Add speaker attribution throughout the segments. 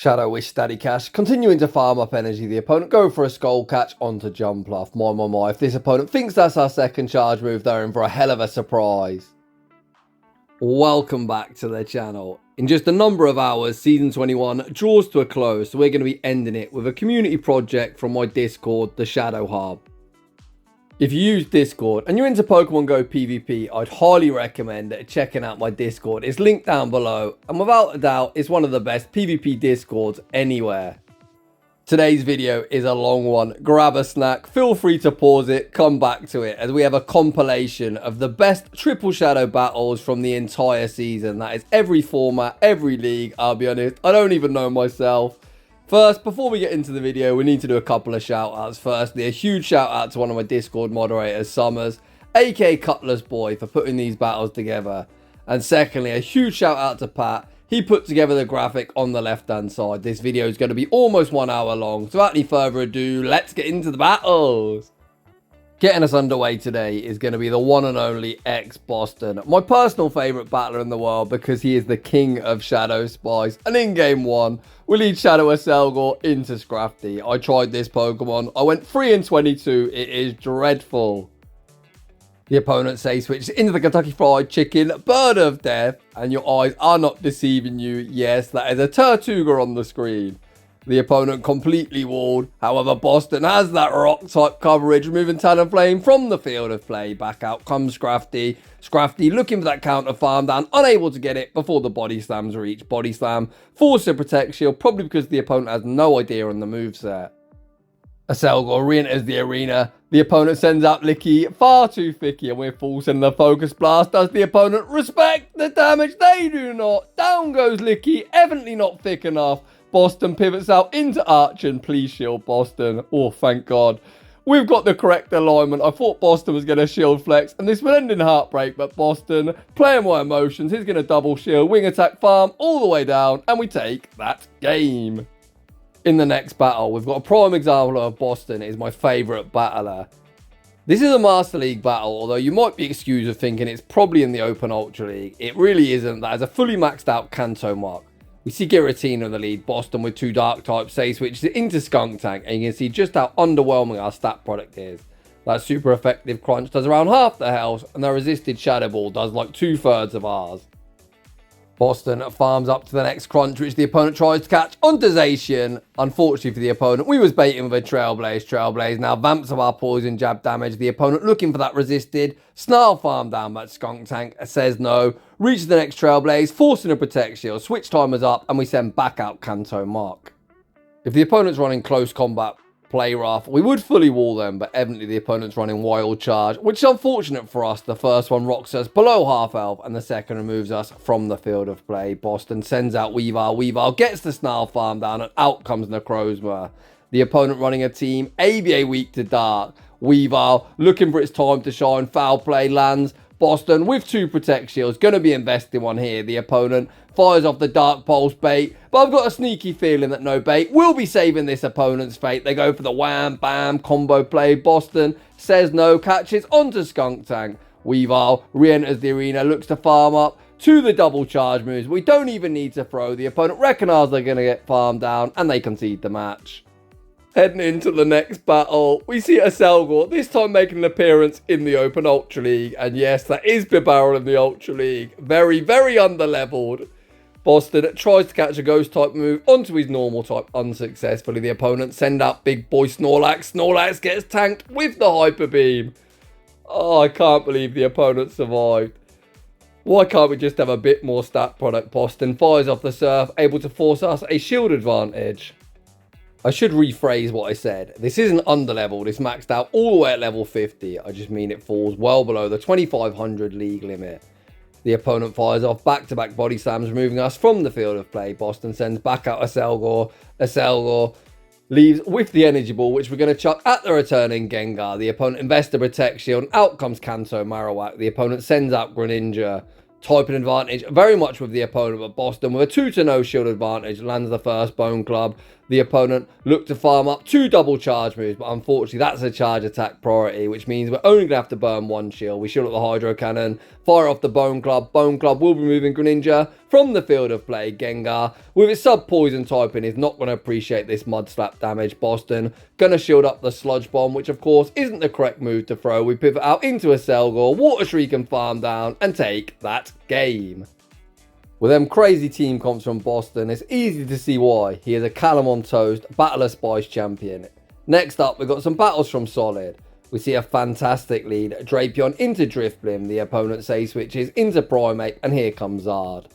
Speaker 1: Shadow Wish Steady Cash, continuing to farm up energy. The opponent go for a Skull Catch onto Jump Off. My. If this opponent thinks that's our second charge move, they're in for a hell of a surprise. Welcome back to the channel. In just a number of hours, Season 21 draws to a close, so we're going to be ending it with a community project from my Discord, the Shadow Hub. If you use Discord and you're into Pokemon Go PvP, I'd highly recommend checking out my Discord. It's linked down below, and without a doubt, it's one of the best PvP Discords anywhere. Today's video is a long one. Grab a snack, feel free to pause it, come back to it, as we have a compilation of the best Triple Shadow battles from the entire season. That is every format, every league, I'll be honest. I don't even know myself. First, before we get into the video, we need to do a couple of shout outs. Firstly, a huge shout out to one of my Discord moderators, Summers, aka Cutlass Boy, for putting these battles together. And secondly, a huge shout out to Pat. He put together the graphic on the left hand side. This video is going to be almost 1 hour long. So without any further ado, let's get into the battles. Getting us underway today is going to be the one and only X Boston, my personal favourite battler in the world because he is the king of Shadow Spice. And in game 1, we lead Shadow Aselgor into Scrafty. I tried this Pokemon. I went 3-22. It is dreadful. The opponent switches into the Kentucky Fried Chicken, Bird of Death, and your eyes are not deceiving you. Yes, that is a Tortuga on the screen. The opponent completely walled. However, Boston has that rock type coverage, removing Talonflame from the field of play. Back out comes Scrafty. Scrafty looking for that counter farm down, unable to get it before the body slams reach. Body slam, force a protect shield, probably because the opponent has no idea on the moveset. Aselgor re-enters the arena. The opponent sends out Licky, far too thicky, and we're forcing the focus blast. Does the opponent respect the damage? They do not. Down goes Licky, evidently not thick enough. Boston pivots out into Archon. Please shield Boston. Oh, thank God. We've got the correct alignment. I thought Boston was going to shield flex, and this will end in heartbreak, but Boston, playing my emotions, he's going to double shield, wing attack farm all the way down, and we take that game. In the next battle, we've got a prime example of Boston. It is my favourite battler. This is a Master League battle, although you might be excused of thinking it's probably in the Open Ultra League. It really isn't. That is a fully maxed out Kanto mark. We see Giratina in the lead, Boston with 2 dark types, switches into Skunk Tank, and you can see just how underwhelming our stat product is. That super effective Crunch does around half the health, and the resisted Shadow Ball does like 2/3 of ours. Boston farms up to the next Crunch, which the opponent tries to catch onto Zacian. Unfortunately for the opponent, we was baiting with a Trailblaze. Trailblaze now vamps of our poison jab damage. The opponent looking for that resisted. Snarl farm down, but Skunk Tank says no. Reaches the next Trailblaze, forcing a Protect Shield. Switch timers up, and we send back out Kanto Mark. If the opponent's running close combat play rough, we would fully wall them, but evidently the opponent's running Wild Charge, which is unfortunate for us. The first one rocks us below half health, and the second removes us from the field of play. Boston sends out Weavile. Weavile gets the Snarl farm down, and out comes Necrozma. The opponent running a team ABA weak to dark. Weavile looking for its time to shine. Foul play lands. Boston with 2 protect shields, going to be investing one here. The opponent fires off the Dark Pulse bait, but I've got a sneaky feeling that no bait will be saving this opponent's fate. They go for the wham bam combo play. Boston says no, catches onto Skunk Tank. Weavile re-enters the arena, looks to farm up to the double charge moves. We don't even need to throw. The opponent recognises they're going to get farmed down, and they concede the match. Heading into the next battle, we see Aselgor, this time making an appearance in the Open Ultra League. And yes, that is Bibarrel in the Ultra League. Very, very underleveled. Boston tries to catch a Ghost type move onto his normal type unsuccessfully. The opponent send out big boy Snorlax. Snorlax gets tanked with the Hyper Beam. Oh, I can't believe the opponent survived. Why can't we just have a bit more stat product? Boston fires off the Surf, able to force us a shield advantage. I should rephrase what I said. This isn't underleveled, it's maxed out all the way at level 50. I just mean it falls well below the 2500 league limit. The opponent fires off back-to-back body slams, removing us from the field of play. Boston sends back out Aselgor. Aselgor leaves with the energy ball, which we're going to chuck at the returning Gengar. The opponent invests a protect shield, and out comes Kanto Marowak. The opponent sends out Greninja. Typing advantage very much with the opponent, but Boston with a 2-0 shield advantage lands the first Bone Club. The opponent looked to farm up 2 double charge moves, but unfortunately that's a charge attack priority, which means we're only going to have to burn 1 shield. We shield up the Hydro Cannon, fire off the Bone Club. Bone Club will be moving Greninja from the field of play. Gengar, with its sub-poison typing, is not going to appreciate this Mud Slap damage. Boston, going to shield up the Sludge Bomb, which of course isn't the correct move to throw. We pivot out into a Selgor, Water Shriek and Farm Down, and take that game. With them crazy team comps from Boston, it's easy to see why. He is a Callum on Toast, Battler Spice champion. Next up, we've got some battles from Solid. We see a fantastic lead, Drapion into Drifblim, the opponent say switches into Primeape, and here comes Zard.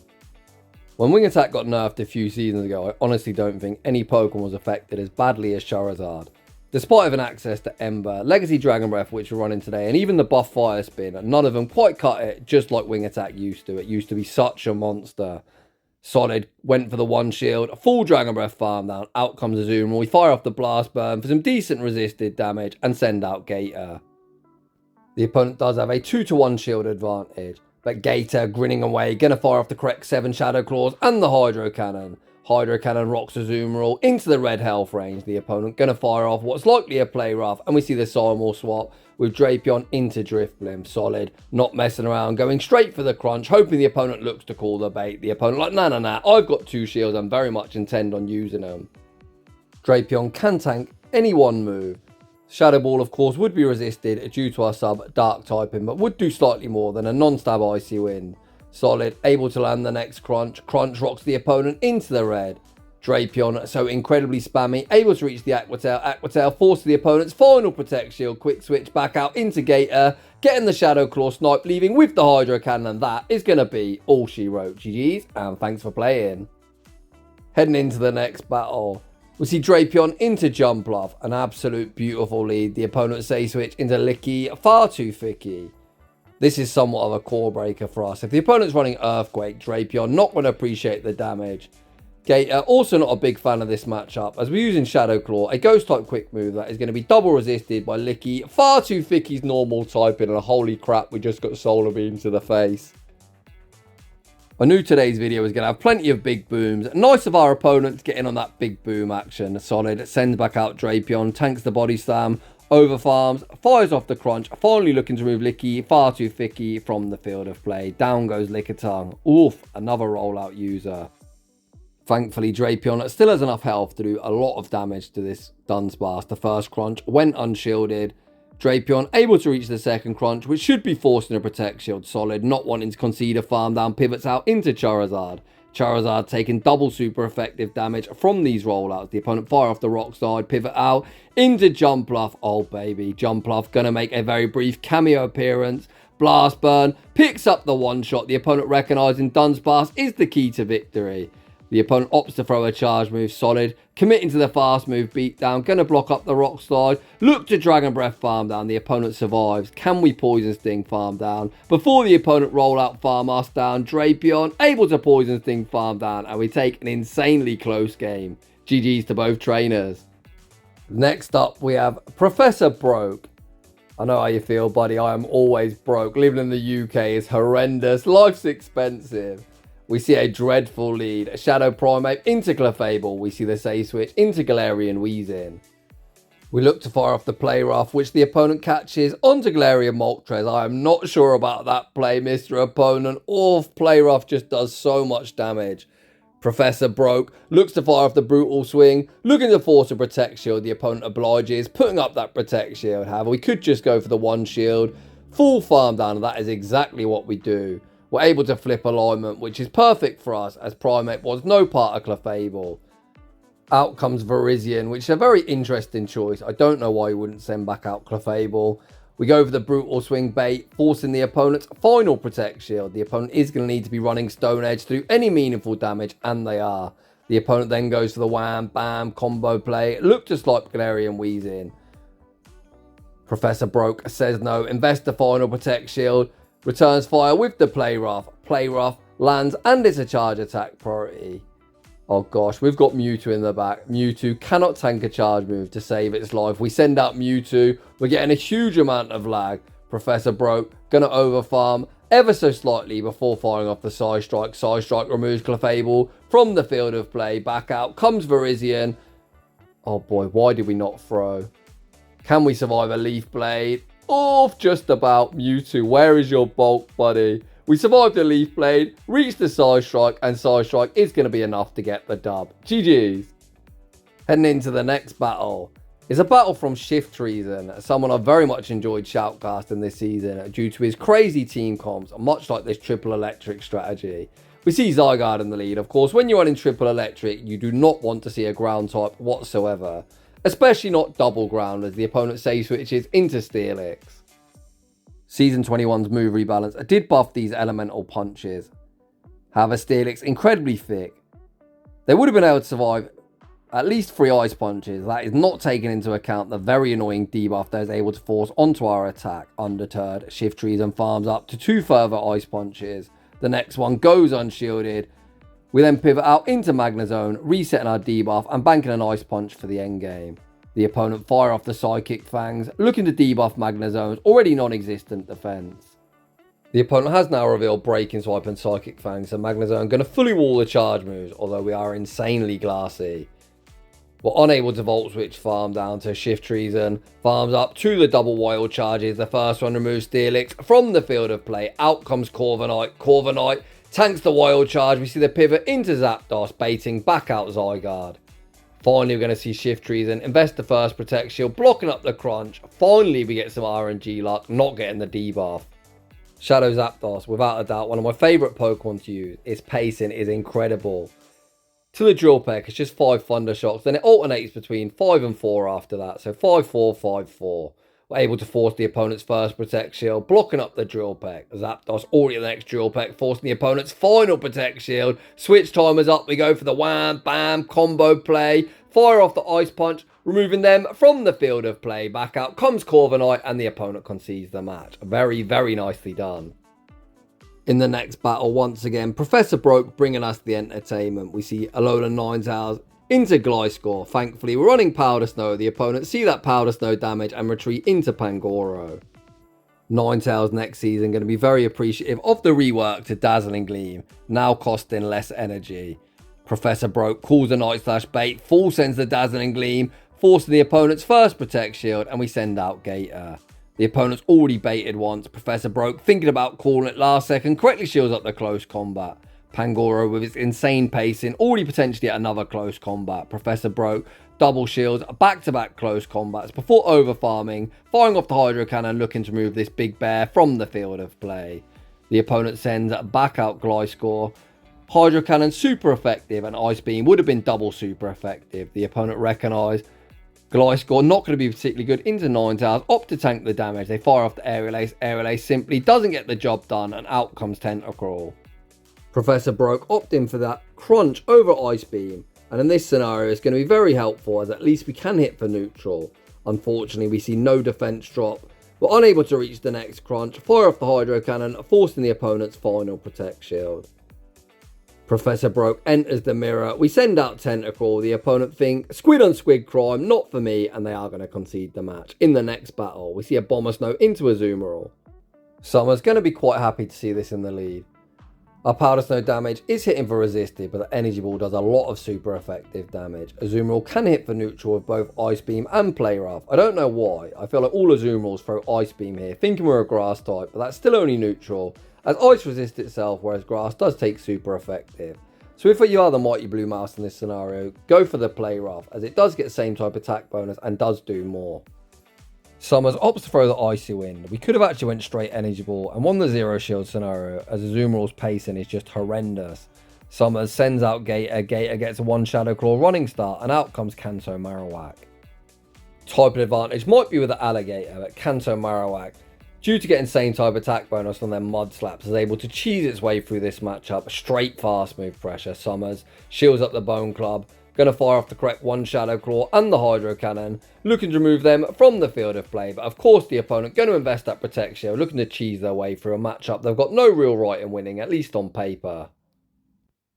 Speaker 1: When Wing Attack got nerfed a few seasons ago, I honestly don't think any Pokemon was affected as badly as Charizard. Despite having access to Ember, Legacy Dragon Breath, which we're running today, and even the buff Fire Spin, none of them quite cut it just like Wing Attack used to. It used to be such a monster. Solid went for the one shield, full Dragon Breath farm down, out comes Azumarill. We fire off the Blast Burn for some decent resisted damage and send out Gator. The opponent does have a 2-to-1 shield advantage, but Gator, grinning away, gonna fire off the correct 7 Shadow Claws and the Hydro Cannon. Hydro Cannon rocks Azumarill into the red health range. The opponent gonna fire off what's likely a Play Rough, and we see the Simul swap with Drapion into Drifblim. Solid, not messing around, going straight for the crunch, hoping the opponent looks to call the bait. The opponent like, nah, I've got 2 shields and very much intend on using them. Drapion can tank any one move. Shadow Ball, of course, would be resisted due to our sub Dark typing, but would do slightly more than a non-stab Icy Wind. Solid, able to land the next crunch. Crunch rocks the opponent into the red. Drapion, so incredibly spammy, able to reach the Aqua Tail. Aqua Tail forces the opponent's final Protect Shield. Quick switch back out into Gator, getting the Shadow Claw snipe, leaving with the Hydro Cannon, and that is going to be all she wrote. GG's, and thanks for playing. Heading into the next battle, we see Drapion into Jumpluff, an absolute beautiful lead. The opponent say switch into Licky, far too thicky. This is somewhat of a core breaker for us. If the opponent's running Earthquake, Drapion not going to appreciate the damage. Gator, also not a big fan of this matchup, as we're using Shadow Claw, a Ghost type quick move that is going to be double resisted by Licky, far too thicky's normal typing, and holy crap, we just got Solar Beam to the face. I knew today's video was going to have plenty of big booms. Nice of our opponent to get in on that big boom action. Solid, sends back out Drapion, tanks the Body Slam, over farms, fires off the crunch, finally looking to remove Licky, far too thicky from the field of play. Down goes Lickitung. Oof, another rollout user. Thankfully, Drapion still has enough health to do a lot of damage to this Dunsparce. The first crunch went unshielded. Drapion able to reach the second crunch, which should be forcing a Protect Shield. Solid, not wanting to concede a farm down, pivots out into Charizard. Charizard taking double super effective damage from these rollouts. The opponent fire off the rock side, pivot out into Jumpluff. Oh baby, Jumpluff gonna make a very brief cameo appearance. Blast Burn picks up the one shot. The opponent recognizing Dunsparce is the key to victory. The opponent opts to throw a charge move. Solid, committing to the fast move beatdown, gonna block up the rock slide, look to Dragon Breath farm down. The opponent survives. Can we Poison Sting farm down before the opponent roll out farm us down? Drapion able to Poison Sting farm down, and we take an insanely close game. GG's to both trainers. Next up, we have Professor Broke. I know how you feel, buddy. I am always broke. Living in the UK is horrendous. Life's expensive. We see a dreadful lead. Shadow Primeape into Clefable. We see the Say Switch into Galarian Weezing. We look to fire off the Play Rough, which the opponent catches onto Galarian Moltres. I am not sure about that play, Mr. Opponent. Play Rough just does so much damage. Professor Broke looks to fire off the Brutal Swing, looking to force a Protect Shield. The opponent obliges, putting up that Protect Shield. However, we could just go for the one shield, full farm down, and that is exactly what we do. We're able to flip alignment, which is perfect for us, as Primeape was no part of Clefable. Out comes Virizion, which is a very interesting choice. I don't know why you wouldn't send back out Clefable. We go for the Brutal Swing bait, forcing the opponent's final Protect Shield. The opponent is going to need to be running Stone Edge to do any meaningful damage, and they are. The opponent then goes for the Wham Bam combo play, look to swipe Galarian Weezing. Professor Broke says no, invest the final Protect Shield, returns fire with the Play Rough. Play Rough lands, and it's a charge attack priority. Oh gosh, we've got Mewtwo in the back. Mewtwo cannot tank a charge move to save its life. We send out Mewtwo. We're getting a huge amount of lag. Professor Broke gonna overfarm ever so slightly before firing off the Side Strike. Side Strike removes Clefable from the field of play. Back out comes Virizion. Oh boy, why did we not throw? Can we survive a Leaf Blade? Oh, just about. Mewtwo, where is your bulk, buddy? We survived the Leaf Blade, reached the Side Strike, and Side Strike is going to be enough to get the dub. GG's. Heading into the next battle is a battle from ShifTreason, someone I've very much enjoyed shoutcasting this season due to his crazy team comps, much like this triple electric strategy. We see Zygarde in the lead. Of course, when you're running triple electric, you do not want to see a ground type whatsoever, especially not double ground as the opponent safe switches into Steelix. Season 21's move rebalance did buff these elemental punches. However, Steelix incredibly thick. They would have been able to survive at least 3 ice punches. That is not taking into account the very annoying debuff that is able to force onto our attack. Undeterred, ShifTreason farms up to 2 further ice punches. The next one goes unshielded. We then pivot out into Magnezone, resetting our debuff and banking an ice punch for the endgame. The opponent fire off the Psychic Fangs, looking to debuff Magnezone's already non-existent defense. The opponent has now revealed Breaking Swipe and Psychic Fangs, so Magnezone going to fully wall the charge moves, although we are insanely glassy. We're unable to Volt Switch farm down to ShifTreason, farms up to the double wild charges. The first one removes Steelix from the field of play. Out comes Corviknight. Corviknight tanks the wild charge. We see the pivot into Zapdos, baiting back out Zygarde. Finally, we're going to see ShifTreason invest the first Protect Shield, blocking up the crunch. Finally, we get some RNG luck, not getting the debuff. Shadow Zapdos, without a doubt, one of my favourite Pokemon to use. Its pacing is incredible. To the Drill Peck, it's just 5 Thunder Shocks. Then it alternates between 5 and 4 after that. So 5-4, 5-4. We're able to force the opponent's first Protect Shield, blocking up the Drill Peck. Zapdos already at the next Drill Peck, forcing the opponent's final Protect Shield. Switch timers up. We go for the wham, bam, combo play. Fire off the Ice Punch, removing them from the field of play. Back out comes Corviknight, and the opponent concedes the match. Very, very nicely done. In the next battle, once again, Professor Broke bringing us the entertainment. We see Alolan Ninetales into Gliscor. Thankfully, we're running Powder Snow. The opponent see that Powder Snow damage and retreat into Pangoro. Ninetales next season going to be very appreciative of the rework to Dazzling Gleam, now costing less energy. Professor Broke calls a Night Slash bait, full sends the Dazzling Gleam, forcing the opponent's first Protect Shield, and we send out Gator. The opponent's already baited once. Professor Broke, thinking about calling it last second, correctly shields up the close combat. Pangoro, with its insane pacing, already potentially at another close combat. Professor Broke double shields, back-to-back close combats before over-farming, firing off the Hydro Cannon, looking to move this big bear from the field of play. The opponent sends back out Gliscor. Hydro Cannon super effective, and Ice Beam would have been double super effective. The opponent recognised Gliscor not going to be particularly good into Ninetales, opt to tank the damage. They fire off the Aerial Ace. Aerial Ace simply doesn't get the job done, and out comes Tentacruel. Professor Broke opting for that crunch over Ice Beam, and in this scenario it's going to be very helpful as at least we can hit for neutral. Unfortunately, we see no defense drop. We're unable to reach the next crunch, fire off the Hydro Cannon, forcing the opponent's final Protect Shield. Professor Broke enters the mirror. We send out Tentacruel. The opponent think squid on squid crime, not for me, and they are going to concede the match. In the next battle, we see a Bomber Snow into Azumarill. Summer's going to be quite happy to see this in the lead. Our Powder Snow damage is hitting for resisted, but the Energy Ball does a lot of super effective damage. Azumarill can hit for neutral with both Ice Beam and Play Rough. I don't know why. I feel like all Azumarills throw Ice Beam here, thinking we're a Grass type, but that's still only neutral, as Ice resists itself, whereas Grass does take super effective. So if you are the Mighty Blue Mouse in this scenario, go for the Play Rough, as it does get the same type attack bonus and does do more. Summers opts to throw the Icy Wind. We could have actually went straight Energy Ball and won the Zero Shield scenario, as Azumarill's pacing is just horrendous. Summers sends out Gator. Gator gets a 1 Shadow Claw running start, and out comes Kanto Marowak. Type advantage might be with the Alligator, but Kanto Marowak, due to getting same type attack bonus on their Mud Slaps, is able to cheese its way through this matchup. Straight fast move pressure. Summers shields up the Bone Club. Going to fire off the correct 1 Shadow Claw and the Hydro Cannon, looking to remove them from the field of play. But of course the opponent going to invest that Protect Shield, looking to cheese their way through a matchup they've got no real right in winning, at least on paper.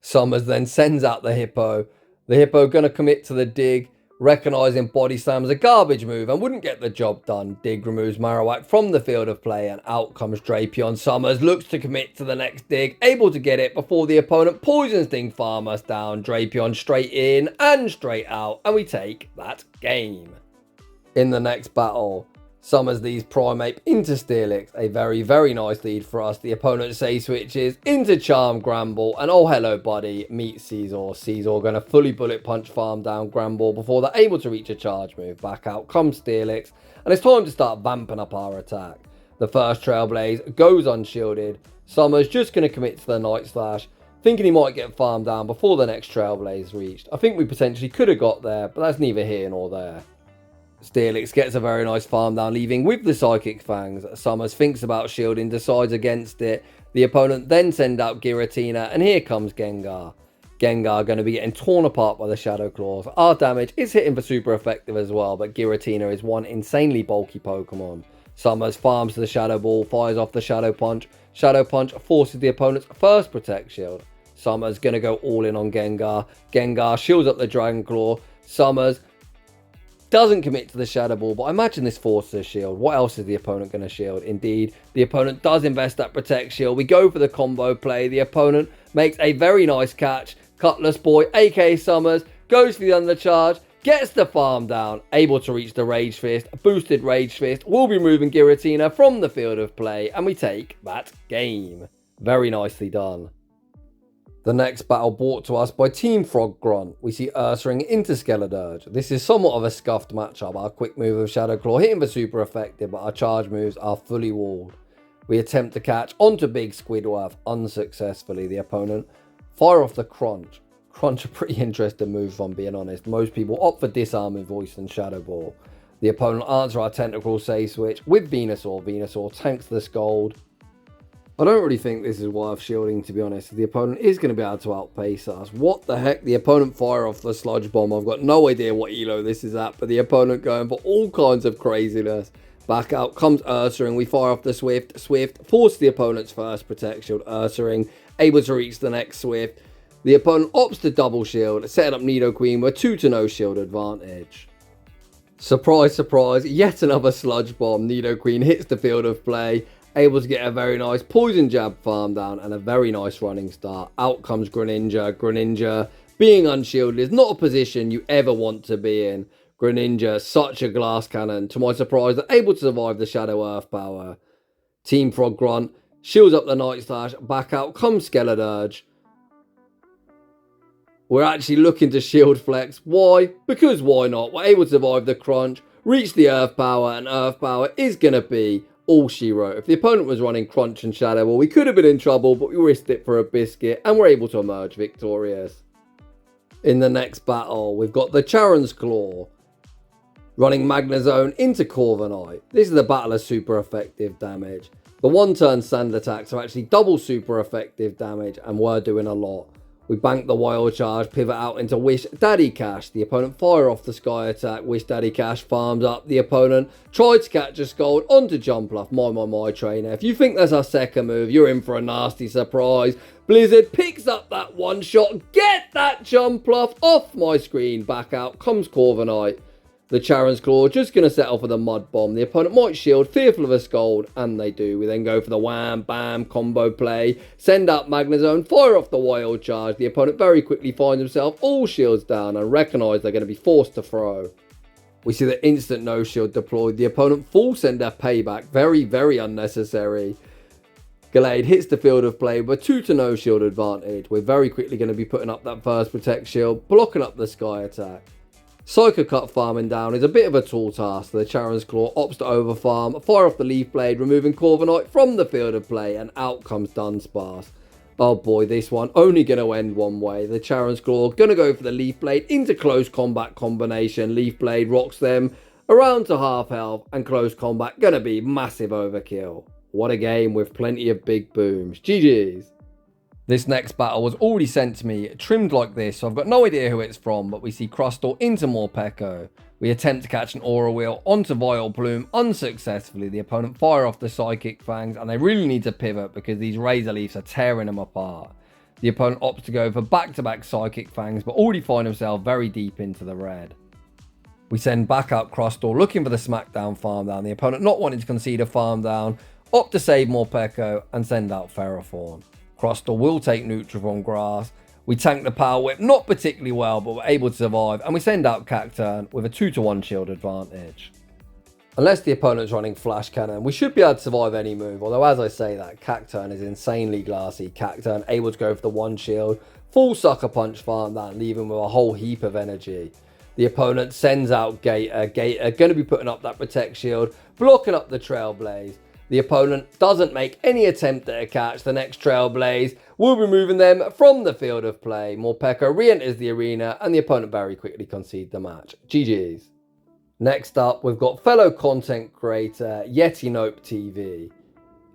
Speaker 1: Summers then sends out the Hippo. The Hippo going to commit to the Dig, recognising Body Slam as a garbage move and wouldn't get the job done. Dig removes Marowak from the field of play, and out comes Drapion. Summers looks to commit to the next Dig, able to get it before the opponent Poison Sting farm us down. Drapion straight in and straight out, and we take that game. In the next battle, Summons these Primeape into Steelix, a very, very nice lead for us. The opponent say switches into Charm Gramble, and oh hello buddy, meet Seaosn. Seaosn going to fully bullet punch farm down Gramble before they're able to reach a charge move. Back out comes Steelix, and it's time to start vamping up our attack. The first Trailblaze goes unshielded. Summer's just going to commit to the Night Slash, thinking he might get farmed down before the next Trailblaze reached. I think we potentially could have got there, but that's neither here nor there. Steelix gets a very nice farm down, leaving with the Psychic Fangs. Summers thinks about shielding, decides against it. The opponent then send out Giratina, and here comes Gengar. Gengar going to be getting torn apart by the Shadow Claws. Our damage is hitting for super effective as well, but Giratina is one insanely bulky Pokemon. Summers farms the Shadow Ball, fires off the Shadow Punch. Shadow Punch forces the opponent's first Protect Shield. Summers going to go all in on Gengar. Gengar shields up the Dragon Claw. Summers doesn't commit to the Shadow Ball, but I imagine this forces a shield. What else is the opponent going to shield? Indeed, the opponent does invest that Protect Shield. We go for the combo play. The opponent makes a very nice catch. Cutlass Boy, aka Summers, goes for the undercharge, gets the farm down, able to reach the Rage Fist. Boosted Rage Fist will be removing Giratina from the field of play, and we take that game. Very nicely done. The next battle brought to us by Team Frog Grunt. We see Ursaring into Skeledirge. This is somewhat of a scuffed matchup. Our quick move of Shadow Claw hitting for super effective, but our charge moves are fully walled. We attempt to catch onto Big Squidward unsuccessfully. The opponent fire off the Crunch. Crunch a pretty interesting move if I'm being honest. Most people opt for Disarming Voice and Shadow Ball. The opponent answers our Tentacle Say Switch with Venusaur. Venusaur tanks the Scald. I don't really think this is worth shielding, to be honest. The opponent is going to be able to outpace us. What the heck? The opponent fire off the Sludge Bomb. I've got no idea what elo this is at, but the opponent going for all kinds of craziness. Back out comes Ursaring. We fire off the Swift. Swift forces the opponent's first Protect Shield. Ursaring able to reach the next Swift. The opponent opts to double shield, setting up Nido Queen with 2-0 shield advantage. Surprise, surprise, yet another Sludge Bomb. Nido Queen hits the field of play. Able to get a very nice Poison Jab farm down and a very nice running start. Out comes Greninja. Greninja, being unshielded, is not a position you ever want to be in. Greninja, such a glass cannon. To my surprise, they're able to survive the Shadow Earth power. Team Frog Grunt shields up the Night Slash. Back out comes Skeledirge. We're actually looking to shield flex. Why? Because why not? We're able to survive the Crunch, reach the Earth power, and Earth power is going to be all she wrote. If the opponent was running Crunch and Shadow Ball, we could have been in trouble, but we risked it for a biscuit and we're able to emerge victorious. In the next battle, we've got the Charon's Claw running Magnezone into Corviknight. This is the battle of super effective damage. The one-turn sand attacks are actually double super effective damage, and we're doing a lot. We bank the Wild Charge, pivot out into Wish Daddy Cash. The opponent fire off the Sky Attack. Wish Daddy Cash farms up. The opponent tried to catch a Scald onto Jumpluff. My trainer. If you think that's our second move, you're in for a nasty surprise. Blizzard picks up that one shot. Get that Jumpluff off my screen. Back out comes Corviknight. The Charon's Claw just going to set off with a Mud Bomb. The opponent might shield, fearful of a Scald, and they do. We then go for the Wham Bam combo play. Send out Magnezone, fire off the Wild Charge. The opponent very quickly finds himself all shields down and recognise they're going to be forced to throw. We see the instant no shield deployed. The opponent full send their payback. Very, very unnecessary. Gallade hits the field of play with a 2-0 shield advantage. We're very quickly going to be putting up that first Protect Shield, blocking up the Sky Attack. Psycho Cut farming down is a bit of a tall task. The Charon's Claw opts to overfarm, fire off the Leaf Blade, removing Corviknight from the field of play, and out comes Dunsparce. Oh boy, this one only going to end one way. The Charon's Claw going to go for the Leaf Blade into close combat combination. Leaf Blade rocks them around to half health, and close combat going to be massive overkill. What a game with plenty of big booms. GG's. This next battle was already sent to me, trimmed like this, so I've got no idea who it's from, but we see Crustle into Morpeko. We attempt to catch an Aura Wheel onto Vileplume unsuccessfully. The opponent fire off the Psychic Fangs, and they really need to pivot because these Razor Leafs are tearing them apart. The opponent opts to go for back-to-back Psychic Fangs, but already find himself very deep into the red. We send back out Crustle, looking for the Smackdown farm down. The opponent not wanting to concede a farm down, opt to save Morpeko and send out Ferrothorn. Crustle will take neutral from grass. We tank the Power Whip, not particularly well, but we're able to survive. And we send out Cacturn with a 2-1 shield advantage. Unless the opponent's running Flash Cannon, we should be able to survive any move. Although, as I say that, Cacturn is insanely glassy. Cacturn able to go for the one shield, full Sucker Punch farm that, leaving with a whole heap of energy. The opponent sends out Gator. Gator going to be putting up that Protect Shield, blocking up the Trailblaze. The opponent doesn't make any attempt at a catch. The next Trailblaze will be moving them from the field of play. Morpeko re-enters the arena and the opponent very quickly concedes the match. GG's. Next up, we've got fellow content creator YetinoTV.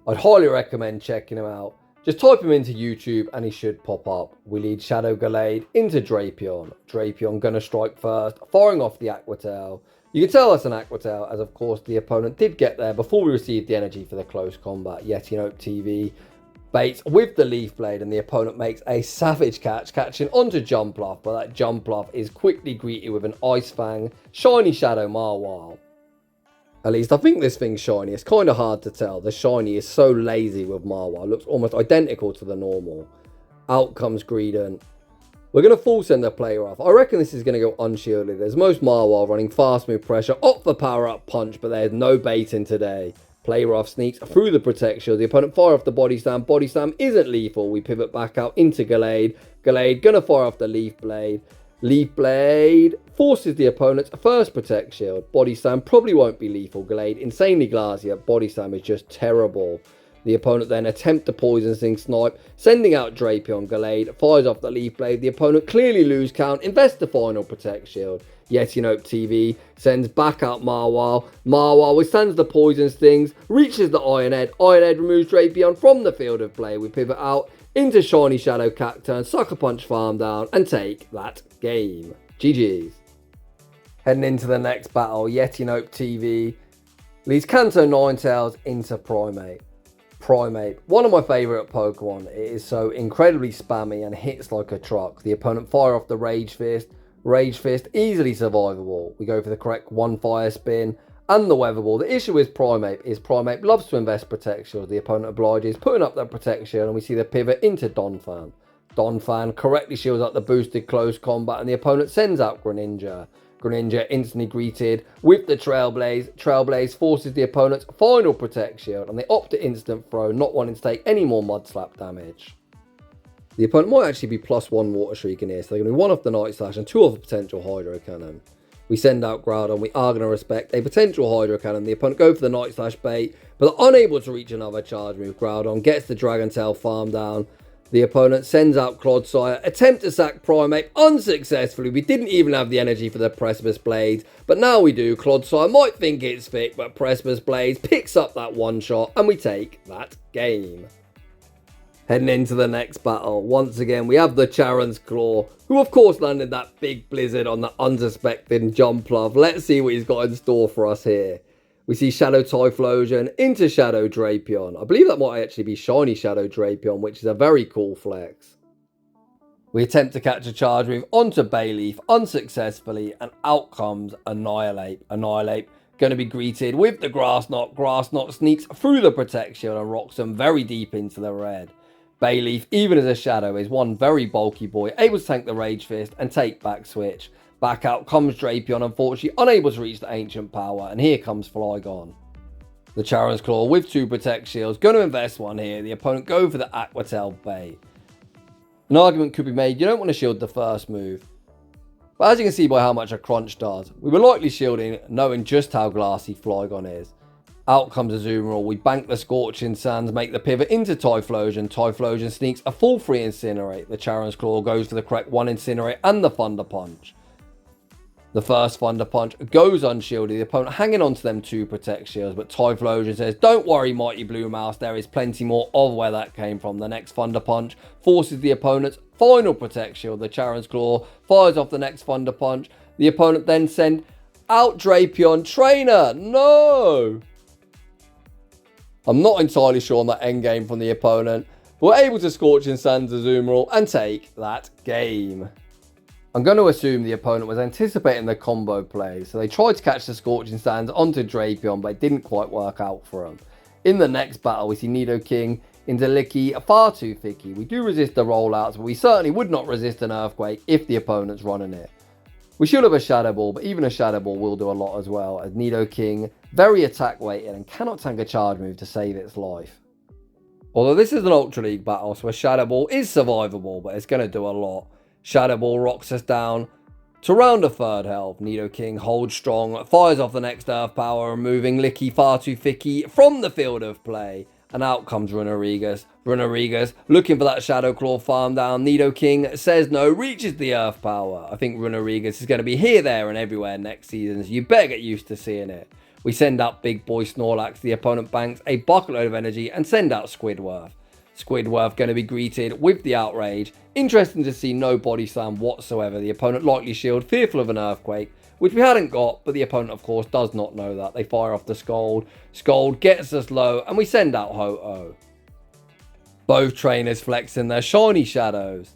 Speaker 1: I'd highly recommend checking him out. Just type him into YouTube and he should pop up. We lead Shadow Gallade into Drapion. Drapion gonna strike first, firing off the Aqua Tail. You can tell that's an Aqua Tail, as of course the opponent did get there before we received the energy for the close combat. YetinoTV baits with the Leaf Blade and the opponent makes a savage catch, catching onto Jumpluff, but that Jumpluff is quickly greeted with an Ice Fang, Shiny Shadow Marwile. At least I think this thing's shiny. It's kind of hard to tell. The shiny is so lazy with Marwile. It looks almost identical to the normal. Out comes Greedent. We're going to full send the player off. I reckon this is going to go unshielded. There's most Marwile running fast move pressure off the power up punch, but there's no baiting today. Play rough sneaks through the Protect Shield. The opponent fire off the Body Slam. Body Slam isn't lethal. We pivot back out into Gallade. Gallade going to fire off the Leaf Blade. Leaf Blade forces the opponent's first Protect Shield. Body Slam probably won't be lethal. Gallade insanely glassy. Body Slam is just terrible. The opponent then attempt to Poison Sting Snipe, sending out Drapion. Gallade fires off the Leaf Blade. The opponent clearly lose count, invests the final Protect Shield. YetinoTV sends back out Marwile. Marwile withstands the Poison Stings, reaches the Iron Head. Iron Head removes Drapion from the field of play. We pivot out into Shiny Shadow Cacturn, Sucker Punch farm down, and take that game. GG's. Heading into the next battle, YetinoTV leads Kanto Ninetales into Primeape. Primeape, one of my favourite Pokemon. It is so incredibly spammy and hits like a truck. The opponent fire off the Rage Fist. Rage Fist easily survivable. We go for the correct one Fire Spin and the Weather Ball. The issue with Primeape is Primeape loves to invest Protect Shield. The opponent obliges, putting up that Protect Shield, and we see the pivot into Donphan. Donphan correctly shields up the boosted close combat, and the opponent sends out Greninja. Greninja instantly greeted with the Trailblaze. Trailblaze forces the opponent's final Protect Shield, and they opt to instant throw, not wanting to take any more Mud Slap damage. The opponent might actually be +1 Water Shriek in here, so they're going to be 1 off the Night Slash and 2 off a potential Hydro Cannon. We send out Groudon. We are going to respect a potential Hydro Cannon. The opponent go for the Night Slash bait, but they're unable to reach another charge move. Groudon gets the Dragon Tail farm down. The opponent sends out Clodsire, attempt to sack Primeape unsuccessfully. We didn't even have the energy for the Precipice Blades, but now we do. Clodsire might think it's thick, but Precipice Blades picks up that one shot, and we take that game. Heading into the next battle, once again, we have the Charon's Claw, who of course landed that big blizzard on the unsuspecting Jumpluff. Let's see what he's got in store for us here. We see Shadow Typhlosion into Shadow Drapion. I believe that might actually be Shiny Shadow Drapion, which is a very cool flex. We attempt to catch a charge move onto Bayleaf unsuccessfully, and out comes Annihilate. Annihilate going to be greeted with the Grass Knot. Grass Knot sneaks through the Protect Shield and rocks them very deep into the red. Bayleaf, even as a shadow, is one very bulky boy, able to tank the Rage Fist and take back switch. Back out comes Drapion, unfortunately unable to reach the Ancient Power, and here comes Flygon. The Charon's Claw with 2 Protect Shields, going to invest one here. The opponent go for the Aqua Tail bait. An argument could be made, you don't want to shield the first move. But as you can see by how much a crunch does, we were likely shielding knowing just how glassy Flygon is. Out comes Azumarill. We bank the Scorching Sands, make the pivot into Typhlosion. Typhlosion sneaks a full 3 Incinerate. The Charon's Claw goes for the correct 1 Incinerate and the Thunder Punch. The first Thunder Punch goes unshielded. The opponent hanging on to them 2 Protect Shields, but Typhlosion says, don't worry, Mighty Blue Mouse, there is plenty more of where that came from. The next Thunder Punch forces the opponent's final Protect Shield. The Charon's Claw fires off the next Thunder Punch. The opponent then send out Drapion. Trainer, no! I'm not entirely sure on that endgame from the opponent. But we're able to Scorching Sands Azumarill and take that game. I'm going to assume the opponent was anticipating the combo play, so they tried to catch the Scorching Sands onto Drapion, but it didn't quite work out for them. In the next battle, we see Nido King into Licky, far too thicky. We do resist the rollouts, but we certainly would not resist an Earthquake if the opponent's running it. We should have a Shadow Ball, but even a Shadow Ball will do a lot as well, as Nido King, very attack weighted and cannot tank a charge move to save its life. Although this is an Ultra League battle, so a Shadow Ball is survivable, but it's going to do a lot. Shadow Ball rocks us down to round a third health. Nido King holds strong, fires off the next Earth Power, removing Licky far too thicky from the field of play. And out comes Runarigas. Runarigas looking for that Shadow Claw farm down. Nido King says no, reaches the Earth Power. I think Runarigas is going to be here, there and everywhere next season, so you better get used to seeing it. We send out Big Boy Snorlax. The opponent banks a bucketload of energy and send out Squidward. Squidward going to be greeted with the Outrage. Interesting to see no Body Slam whatsoever. The opponent likely shield, fearful of an Earthquake, which we hadn't got, but the opponent, of course, does not know that. They fire off the Scold. Scold gets us low, and we send out Ho-Oh. Both trainers flexing their shiny shadows.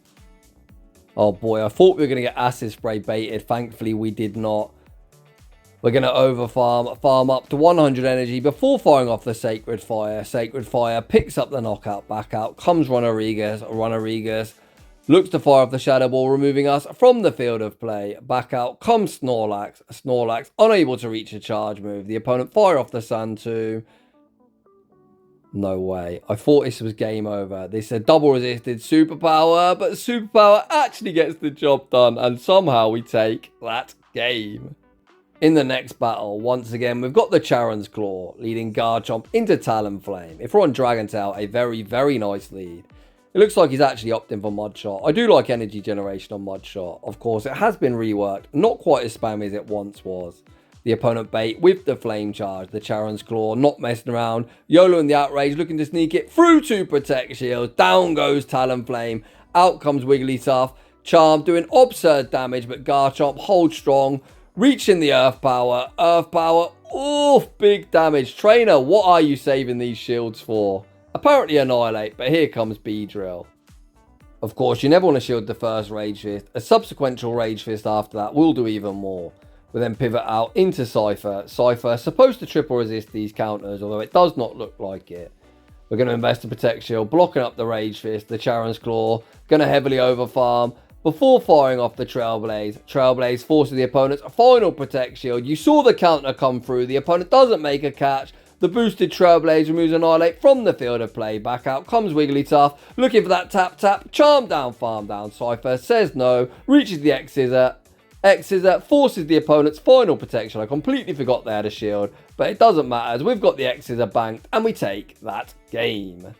Speaker 1: Oh boy, I thought we were going to get Acid Spray baited. Thankfully, we did not. We're going to overfarm, farm up to 100 energy before firing off the Sacred Fire. Sacred Fire picks up the knockout, back out. Comes Runarigas. Runarigas looks to fire off the Shadow Ball, removing us from the field of play. Back out comes Snorlax. Snorlax unable to reach a charge move. The opponent fire off the Sandshrew. No way. I thought this was game over. This is a double resisted superpower, but superpower actually gets the job done, and somehow we take that game. In the next battle, once again, we've got the Charon's Claw, leading Garchomp into Talonflame. If we're on Dragon Tail, a very, very nice lead. It looks like he's actually opting for Mud Shot. I do like energy generation on Mud Shot. Of course, it has been reworked. Not quite as spammy as it once was. The opponent bait with the Flame Charge. The Charon's Claw not messing around. YOLO and the Outrage looking to sneak it through to Protect Shield. Down goes Talonflame. Out comes Wigglytuff. Charm doing absurd damage, but Garchomp holds strong. Reaching the Earth Power. Earth Power. Oof, big damage. Trainer, what are you saving these shields for? Apparently Annihilate, but here comes Beedrill. Of course, you never want to shield the first Rage Fist. A subsequent Rage Fist after that will do even more. We then pivot out into Cypher. Cypher supposed to triple resist these counters, although it does not look like it. We're going to invest in Protect Shield, blocking up the Rage Fist, the Charon's Claw. Going to heavily overfarm before firing off the Trailblaze. Trailblaze forces the opponent's final Protect Shield. You saw the counter come through. The opponent doesn't make a catch. The boosted Trailblaze removes Annihilate from the field of play. Back out comes Wigglytuff, looking for that tap. Charm down, farm down. Cypher says no, reaches the X-Scissor. X-Scissor forces the opponent's final protection. I completely forgot they had a shield, but it doesn't matter as we've got the X-Scissor banked and we take that game.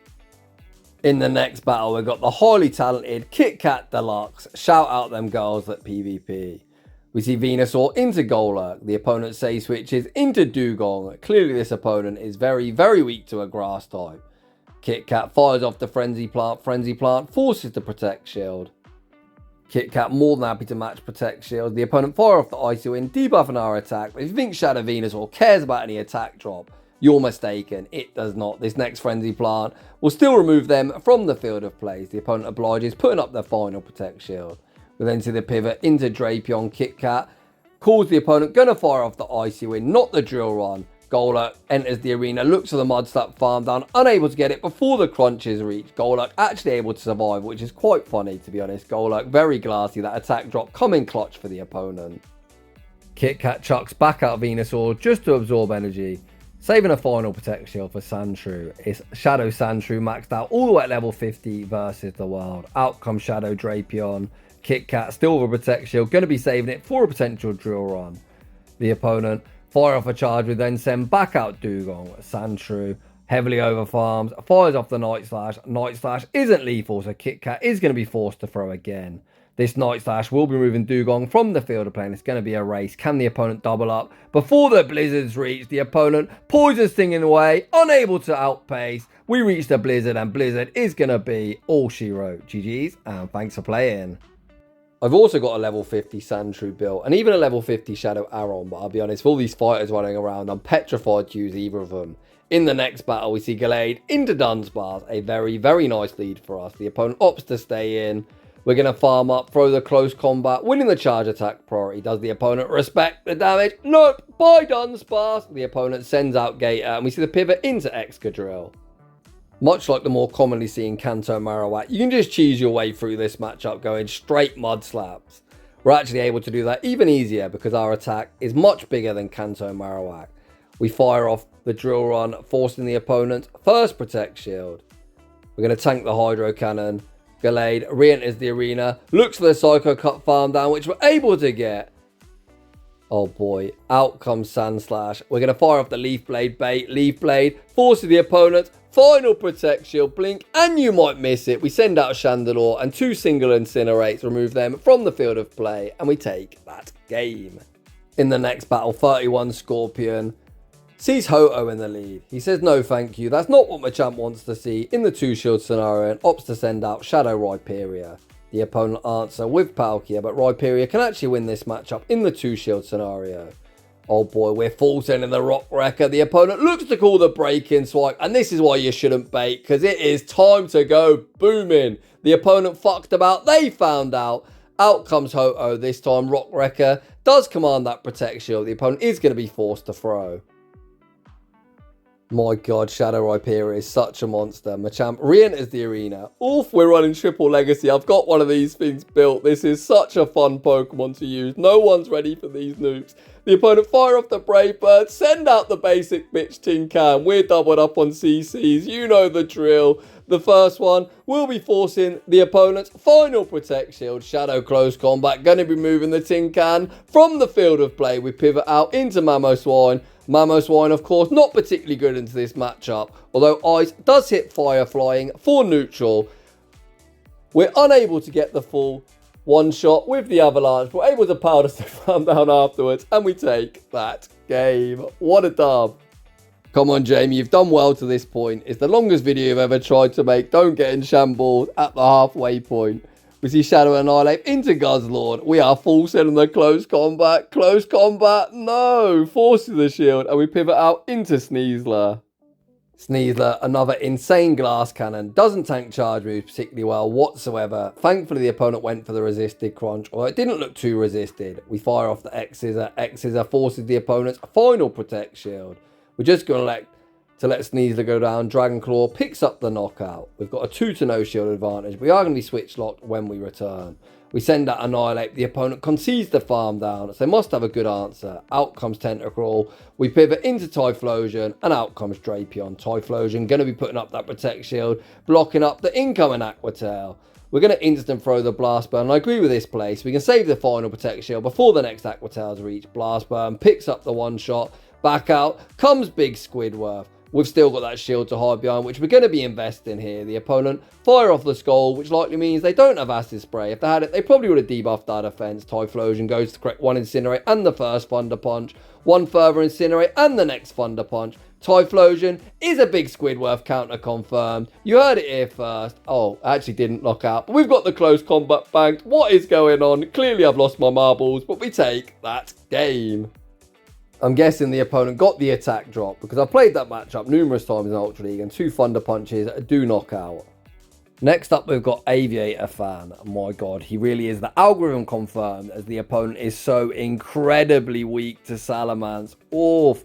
Speaker 1: In the next battle, we've got the highly talented Kit Kat Deluxe. Shout out them girls at PvP. We see Venusaur into Golurk. The opponent say switches into Dugong. Clearly this opponent is very, very weak to a grass type. Kit Kat fires off the Frenzy Plant. Frenzy Plant forces the Protect Shield. Kit Kat more than happy to match Protect Shield. The opponent fire off the Icy Wind, debuffing our attack. But if you think Shadow Venusaur cares about any attack drop, you're mistaken. It does not. This next Frenzy Plant will still remove them from the field of plays. The opponent obliges, putting up their final Protect Shield. We then see the pivot into Drapion. Kit Kat calls the opponent, gonna fire off the Icy Wind, not the Drill Run. Golurk enters the arena, looks for the Mud Slap farm down, unable to get it before the crunches reach. Golurk actually able to survive, which is quite funny to be honest. Golurk very glassy, that attack drop coming clutch for the opponent. Kit Kat chucks back out Venusaur just to absorb energy, saving a final Protect Shield for Sandshrew. It's Shadow Sandshrew maxed out all the way at level 50 versus the world. Out comes Shadow Drapion. Kit Kat still with a Protect Shield, going to be saving it for a potential Drill Run. The opponent fire off a charge, we then send back out Dugong. Sandshrew heavily overfarms, fires off the Night Slash. Night Slash isn't lethal, so Kit Kat is going to be forced to throw again. This Night Slash will be moving Dugong from the field of play, and it's going to be a race. Can the opponent double up before the Blizzards reach? The opponent Poison Stinging away, unable to outpace. We reach the Blizzard, and Blizzard is going to be all she wrote. GG's, and thanks for playing. I've also got a level 50 Sandshrew built, and even a level 50 Shadow Aron, but I'll be honest, with all these fighters running around, I'm petrified to use either of them. In the next battle, we see Gallade into Dunsparce, a very, very nice lead for us. The opponent opts to stay in. We're going to farm up, throw the close combat, winning the charge attack priority. Does the opponent respect the damage? Nope, by Dunsparce. The opponent sends out Gator, and we see the pivot into Excadrill. Much like the more commonly seen Kanto Marowak, you can just cheese your way through this matchup going straight Mud Slaps. We're actually able to do that even easier because our attack is much bigger than Kanto Marowak. We fire off the Drill Run, forcing the opponent's first Protect Shield. We're going to tank the Hydro Cannon. Gallade re-enters the arena, looks for the Psycho Cut farm down, which we're able to get. Oh boy, out comes Sandslash. We're going to fire off the Leaf Blade bait. Leaf Blade forces the opponent's final Protect Shield blink, and you might miss it. We send out Chandelure and 2 single Incinerates, remove them from the field of play, and we take that game. In the next battle, 31 Scorpion sees Ho-Oh in the lead. He says no thank you, that's not what Machamp wants to see in the 2-shield scenario, and opts to send out Shadow Rhyperior. The opponent answer with Palkia, but Rhyperior can actually win this matchup in the 2-shield scenario. Oh boy, we're full sending the Rock Wrecker. The opponent looks to call the break-in swipe, and this is why you shouldn't bait, because it is time to go booming. The opponent fucked about, they found out. Out comes Ho-Oh this time. Rock Wrecker does command that Protect Shield. The opponent is going to be forced to throw. My god, Shadow Rhyperior is such a monster. Machamp re-enters the arena. Oof, we're running triple legacy. I've got one of these things built. This is such a fun Pokemon to use. No one's ready for these nukes. The opponent fire off the Brave Bird, send out the basic bitch tin can. We're doubled up on CCs. You know the drill. The first one will be forcing the opponent's final Protect Shield. Shadow Close Combat. Going to be moving the tin can from the field of play. We pivot out into Mamoswine. Mamoswine, of course, not particularly good into this matchup. Although Ice does hit Fire Flying for neutral. We're unable to get the full one shot with the Avalanche. We're able to Powder Stone down afterwards. And we take that game. What a dub. Come on, Jamie. You've done well to this point. It's the longest video you've ever tried to make. Don't get in shambles at the halfway point. We see Shadow Annihilate into Guzzlord. We are full set on the close combat. Close combat, no. Forces the shield. And we pivot out into Sneasler. Sneasler, another insane glass cannon. Doesn't tank charge moves particularly well whatsoever. Thankfully, the opponent went for the resisted crunch. Although it didn't look too resisted. We fire off the X-Scissor. X-Scissor forces the opponent's final Protect Shield. We're just going to let Sneasler go down. Dragon Claw picks up the knockout. We've got a 2-0 shield advantage. We are going to be switch locked when we return. We send out Annihilate. The opponent concedes the farm down, so they must have a good answer. Out comes Tentacruel. We pivot into Typhlosion, and out comes Drapion. Typhlosion going to be putting up that Protect Shield, blocking up the incoming Aqua Tail. We're going to instant throw the Blast Burn. I agree with this play, so we can save the final Protect Shield before the next Aqua Tail's reach. Blast Burn picks up the one shot. Back out comes Big Squidward. We've still got that shield to hide behind, which we're going to be investing here. The opponent fire off the Skull, which likely means they don't have Acid Spray. If they had it, they probably would have debuffed our defense. Typhlosion goes to correct one Incinerate and the first Thunder Punch. One further Incinerate and the next Thunder Punch. Typhlosion is a Big Squidward counter confirmed. You heard it here first. Oh, actually didn't knock out. But we've got the close combat banked. What is going on? Clearly I've lost my marbles, but we take that game. I'm guessing the opponent got the attack drop because I played that matchup numerous times in Ultra League and 2 Thunder Punches do knock out. Next up, we've got Aviator Fan. Oh my god, he really is the algorithm confirmed as the opponent is so incredibly weak to Salamence. Oof.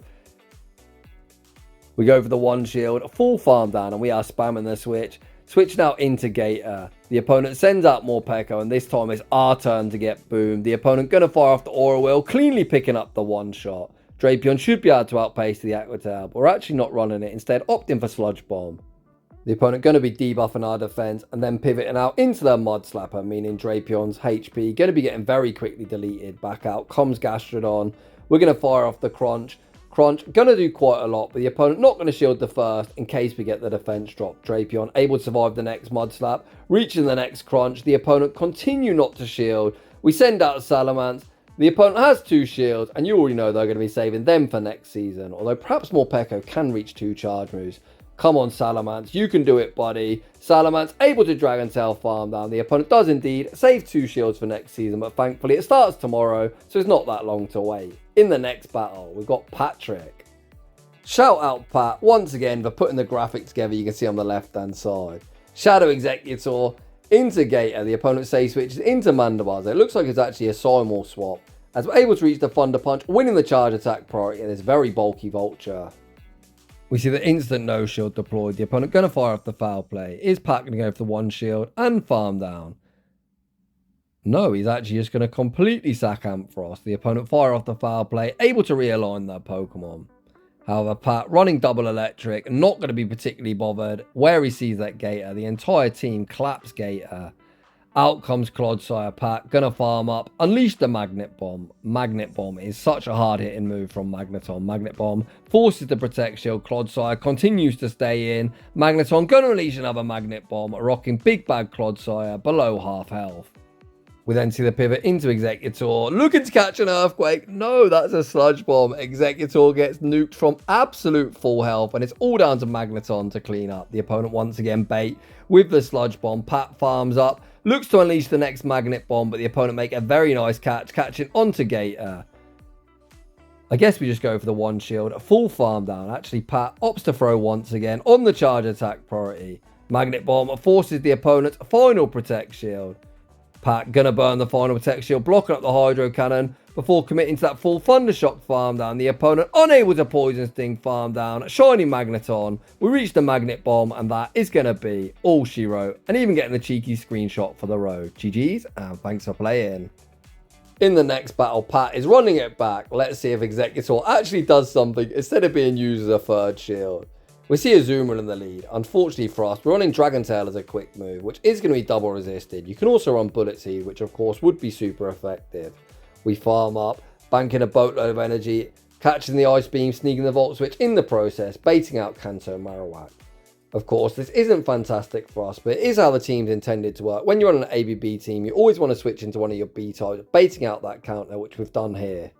Speaker 1: We go for the one shield, full farm down, and we are spamming the switch. Switch now into Gator. The opponent sends out more Pekka, and this time it's our turn to get boomed. The opponent going to fire off the Aura Wheel, cleanly picking up the one shot. Drapion should be able to outpace the Aqua Tail, but we're actually not running it, instead opting for Sludge Bomb. The opponent going to be debuffing our defense and then pivoting out into their Mud Slapper, meaning Drapion's HP going to be getting very quickly deleted. Back out comes Gastrodon. We're going to fire off the Crunch. Crunch going to do quite a lot, but the opponent not going to shield the first in case we get the defense drop. Drapion able to survive the next Mud Slap, reaching the next Crunch. The opponent continue not to shield. We send out Salamence. The opponent has 2 shields, and you already know they're going to be saving them for next season. Although perhaps Morpeko can reach 2 charge moves. Come on, Salamence. You can do it, buddy. Salamence able to Dragon Tail farm down. The opponent does indeed save 2 shields for next season, but thankfully it starts tomorrow, so it's not that long to wait. In the next battle, we've got Patrick. Shout out Pat once again for putting the graphic together you can see on the left-hand side. Shadow Executor into Gator. The opponent say switches into Mandibuzz. It looks like it's actually a Simul swap, as we're able to reach the Thunder Punch, winning the charge attack priority in this very bulky Vulture. We see the instant no shield deployed. The opponent going to fire off the foul play. Is Pat going to go for the one shield and farm down? No, he's actually just going to completely sack Ampharos. The opponent fire off the foul play, able to realign their Pokemon. However, Pat, running double electric, not going to be particularly bothered. Where he sees that Gator, the entire team claps Gator. Out comes Clodsire. Pat, gonna farm up, unleash the Magnet Bomb. Magnet Bomb is such a hard-hitting move from Magneton. Magnet Bomb forces the Protect Shield. Clodsire continues to stay in. Magneton gonna unleash another Magnet Bomb, rocking Big Bag Clodsire below half health. We then see the pivot into Executor, looking to catch an Earthquake. No, that's a Sludge Bomb. Executor gets nuked from absolute full health, and it's all down to Magneton to clean up. The opponent once again bait with the Sludge Bomb. Pat farms up, looks to unleash the next Magnet Bomb, but the opponent make a very nice catch, catching onto Gator. I guess we just go for the one shield, a full farm down. Actually, Pat opts to throw once again on the charge attack priority. Magnet Bomb forces the opponent's final Protect Shield. Pat gonna burn the final Protect Shield, blocking up the Hydro Cannon before committing to that full Thundershock farm down. The opponent unable to Poison Sting farm down. Shiny Magneton. We reach the Magnet Bomb, and that is gonna be all she wrote. And even getting the cheeky screenshot for the road. GG's, and thanks for playing. In the next battle, Pat is running it back. Let's see if Executor actually does something instead of being used as a third shield. We see Azumarill in the lead. Unfortunately for us, we're running Dragon Tail as a quick move, which is going to be double resisted. You can also run Bullet Seed, which of course would be super effective. We farm up, banking a boatload of energy, catching the Ice Beam, sneaking the Volt Switch in the process, baiting out Kanto Marowak. Of course, this isn't fantastic for us, but it is how the team's intended to work. When you're on an ABB team, you always want to switch into one of your B types, baiting out that counter, which we've done here.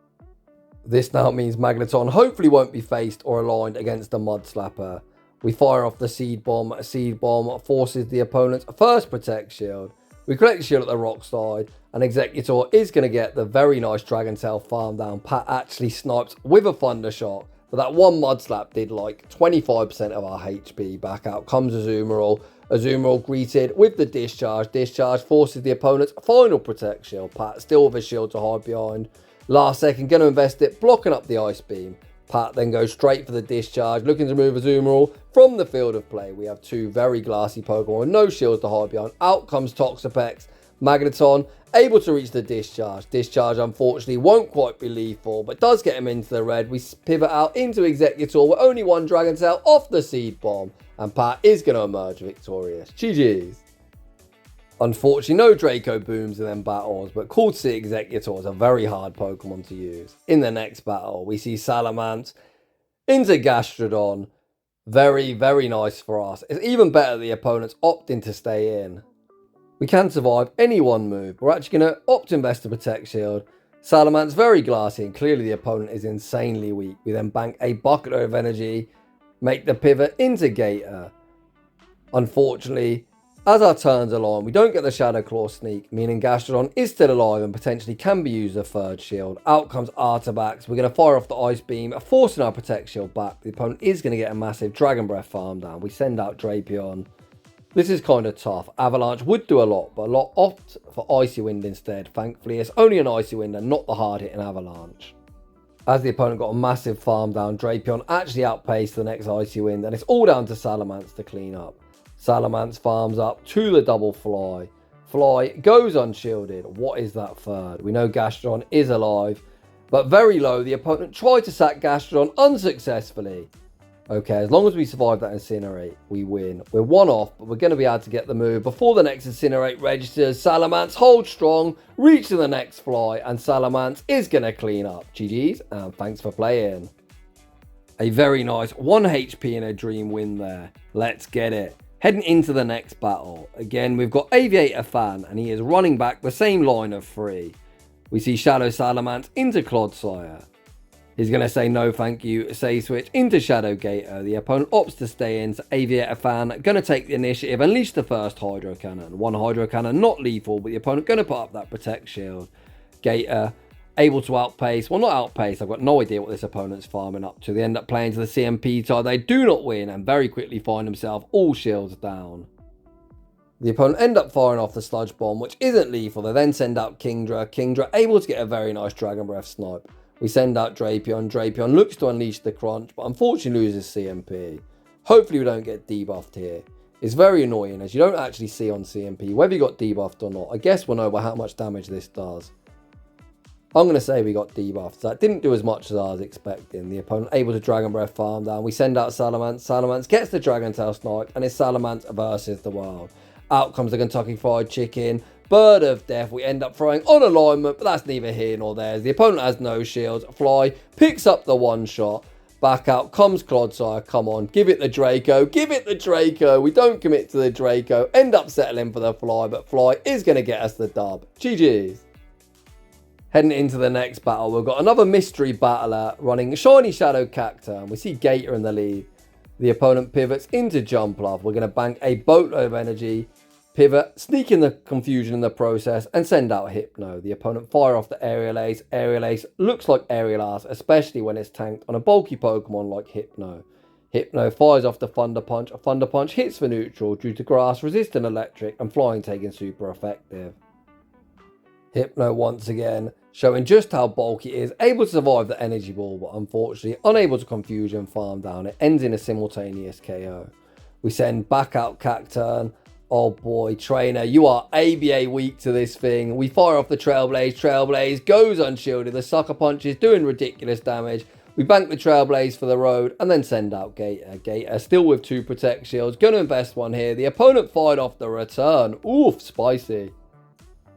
Speaker 1: This now means Magneton hopefully won't be faced or aligned against the Mud Slapper. We fire off the Seed Bomb. A Seed Bomb forces the opponent's first Protect Shield. We collect the shield at the rock side, and Executor is going to get the very nice Dragon Tail farm down. Pat actually snipes with a Thunder Shot, but that one Mud Slap did like 25% of our HP. Back out comes Azumarill. Azumarill greeted with the Discharge. Discharge forces the opponent's final Protect Shield. Pat still with a shield to hide behind. Last second, going to invest it, blocking up the Ice Beam. Pat then goes straight for the Discharge, looking to move Azumarill from the field of play. We have two very glassy Pokemon with no shields to hide behind. Out comes Toxapex. Magneton able to reach the Discharge. Discharge unfortunately won't quite be lethal, but does get him into the red. We pivot out into Executor with only one Dragon Tail off the Seed Bomb, and Pat is going to emerge victorious. GG's. Unfortunately, no Draco Booms in them battles, but cool to see Executor is a very hard Pokemon to use. In the next battle, we see Salamence into Gastrodon. Very, very nice for us. It's even better the opponent's opting to stay in. We can survive any one move. We're actually going to opt to invest a Protect Shield. Salamence very glassy, and clearly the opponent is insanely weak. We then bank a bucket of energy, make the pivot into Gator. Unfortunately, as our turns align, we don't get the Shadow Claw sneak, meaning Gastrodon is still alive and potentially can be used as a third shield. Out comes Artabax. We're going to fire off the Ice Beam, forcing our Protect Shield back. The opponent is going to get a massive Dragon Breath farm down. We send out Drapion. This is kind of tough. Avalanche would do a lot, but a lot opt for Icy Wind instead. Thankfully, it's only an Icy Wind and not the hard-hitting Avalanche. As the opponent got a massive farm down, Drapion actually outpaced the next Icy Wind, and it's all down to Salamence to clean up. Salamence farms up to the double Fly. Fly goes unshielded. What is that third? We know Gastrodon is alive, but very low. The opponent tried to sack Gastrodon unsuccessfully. Okay, as long as we survive that Incinerate, we win. We're one off, but we're going to be able to get the move before the next Incinerate registers. Salamence holds strong, reach to the next Fly, and Salamence is going to clean up. GG's, and thanks for playing. A very nice 1 HP in a dream win there. Let's get it. Heading into the next battle. Again, we've got Aviator Fan, and he is running back the same line of 3. We see Shadow Salamence into Clodsire. He's going to say no thank you, say switch into Shadow Gator. The opponent opts to stay in, so Aviator Fan going to take the initiative, unleash the first Hydro Cannon. One Hydro Cannon, not lethal, but the opponent going to put up that Protect Shield. Gator able to outpace, well not outpace, I've got no idea what this opponent's farming up to. They end up playing to the CMP tile, they do not win, and very quickly find themselves all shields down. The opponent end up firing off the Sludge Bomb, which isn't lethal. They then send out Kingdra. Kingdra able to get a very nice Dragon Breath snipe. We send out Drapion. Drapion looks to unleash the Crunch, but unfortunately loses CMP. Hopefully we don't get debuffed here. It's very annoying as you don't actually see on CMP whether you got debuffed or not. I guess we'll know by how much damage this does. I'm going to say we got debuffed. That didn't do as much as I was expecting. The opponent able to Dragon Breath farm down. We send out Salamence. Salamence gets the Dragon Tail Snark and it's Salamence versus the world. Out comes the Kentucky Fried Chicken. Bird of Death. We end up throwing on alignment, but that's neither here nor there. The opponent has no shields. Fly picks up the one shot. Back out comes Clodsire. Come on, give it the Draco. Give it the Draco. We don't commit to the Draco. End up settling for the Fly, but Fly is going to get us the dub. GG's. Heading into the next battle, we've got another mystery battler running Shiny Shadow Cacturn, and we see Gator in the lead. The opponent pivots into Jumpluff. We're going to bank a boatload of energy, pivot, sneak in the confusion in the process, and send out Hypno. The opponent fire off the Aerial Ace. Aerial Ace looks like Aerial Ass, especially when it's tanked on a bulky Pokemon like Hypno. Hypno fires off the Thunder Punch. A Thunder Punch hits for neutral due to Grass resisting Electric and Flying taking super effective. Hypno once again showing just how bulky it is, able to survive the Energy Ball, but unfortunately unable to confusion farm down. It ends in a simultaneous KO. We send back out Cacturn. Oh boy, Trainer, you are ABA weak to this thing. We fire off the Trailblaze. Trailblaze goes unshielded. The Sucker Punch is doing ridiculous damage. We bank the Trailblaze for the road and then send out Gator. Gator still with 2 Protect Shields. Going to invest one here. The opponent fired off the return. Oof, spicy.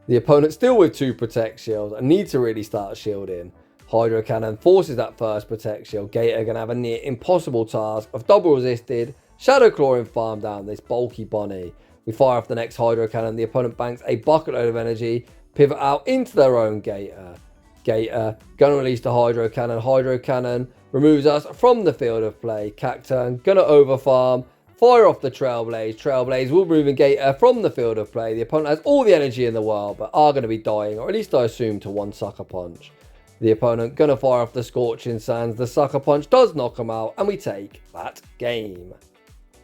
Speaker 1: The opponent still with 2 Protect Shields and need to really start shielding. Hydro Cannon forces that first Protect Shield. Gator going to have a near impossible task of double resisted. Shadow Clawing farm down this bulky bunny. We fire off the next Hydro Cannon. The opponent banks a bucket load of energy. Pivot out into their own Gator. Gator going to release the Hydro Cannon. Hydro Cannon removes us from the field of play. Cacturn going to overfarm. Fire off the Trailblaze. Trailblaze will remove Gator from the field of play. The opponent has all the energy in the world, but are going to be dying, or at least I assume to 1 Sucker Punch. The opponent going to fire off the Scorching Sands. The Sucker Punch does knock him out, and we take that game.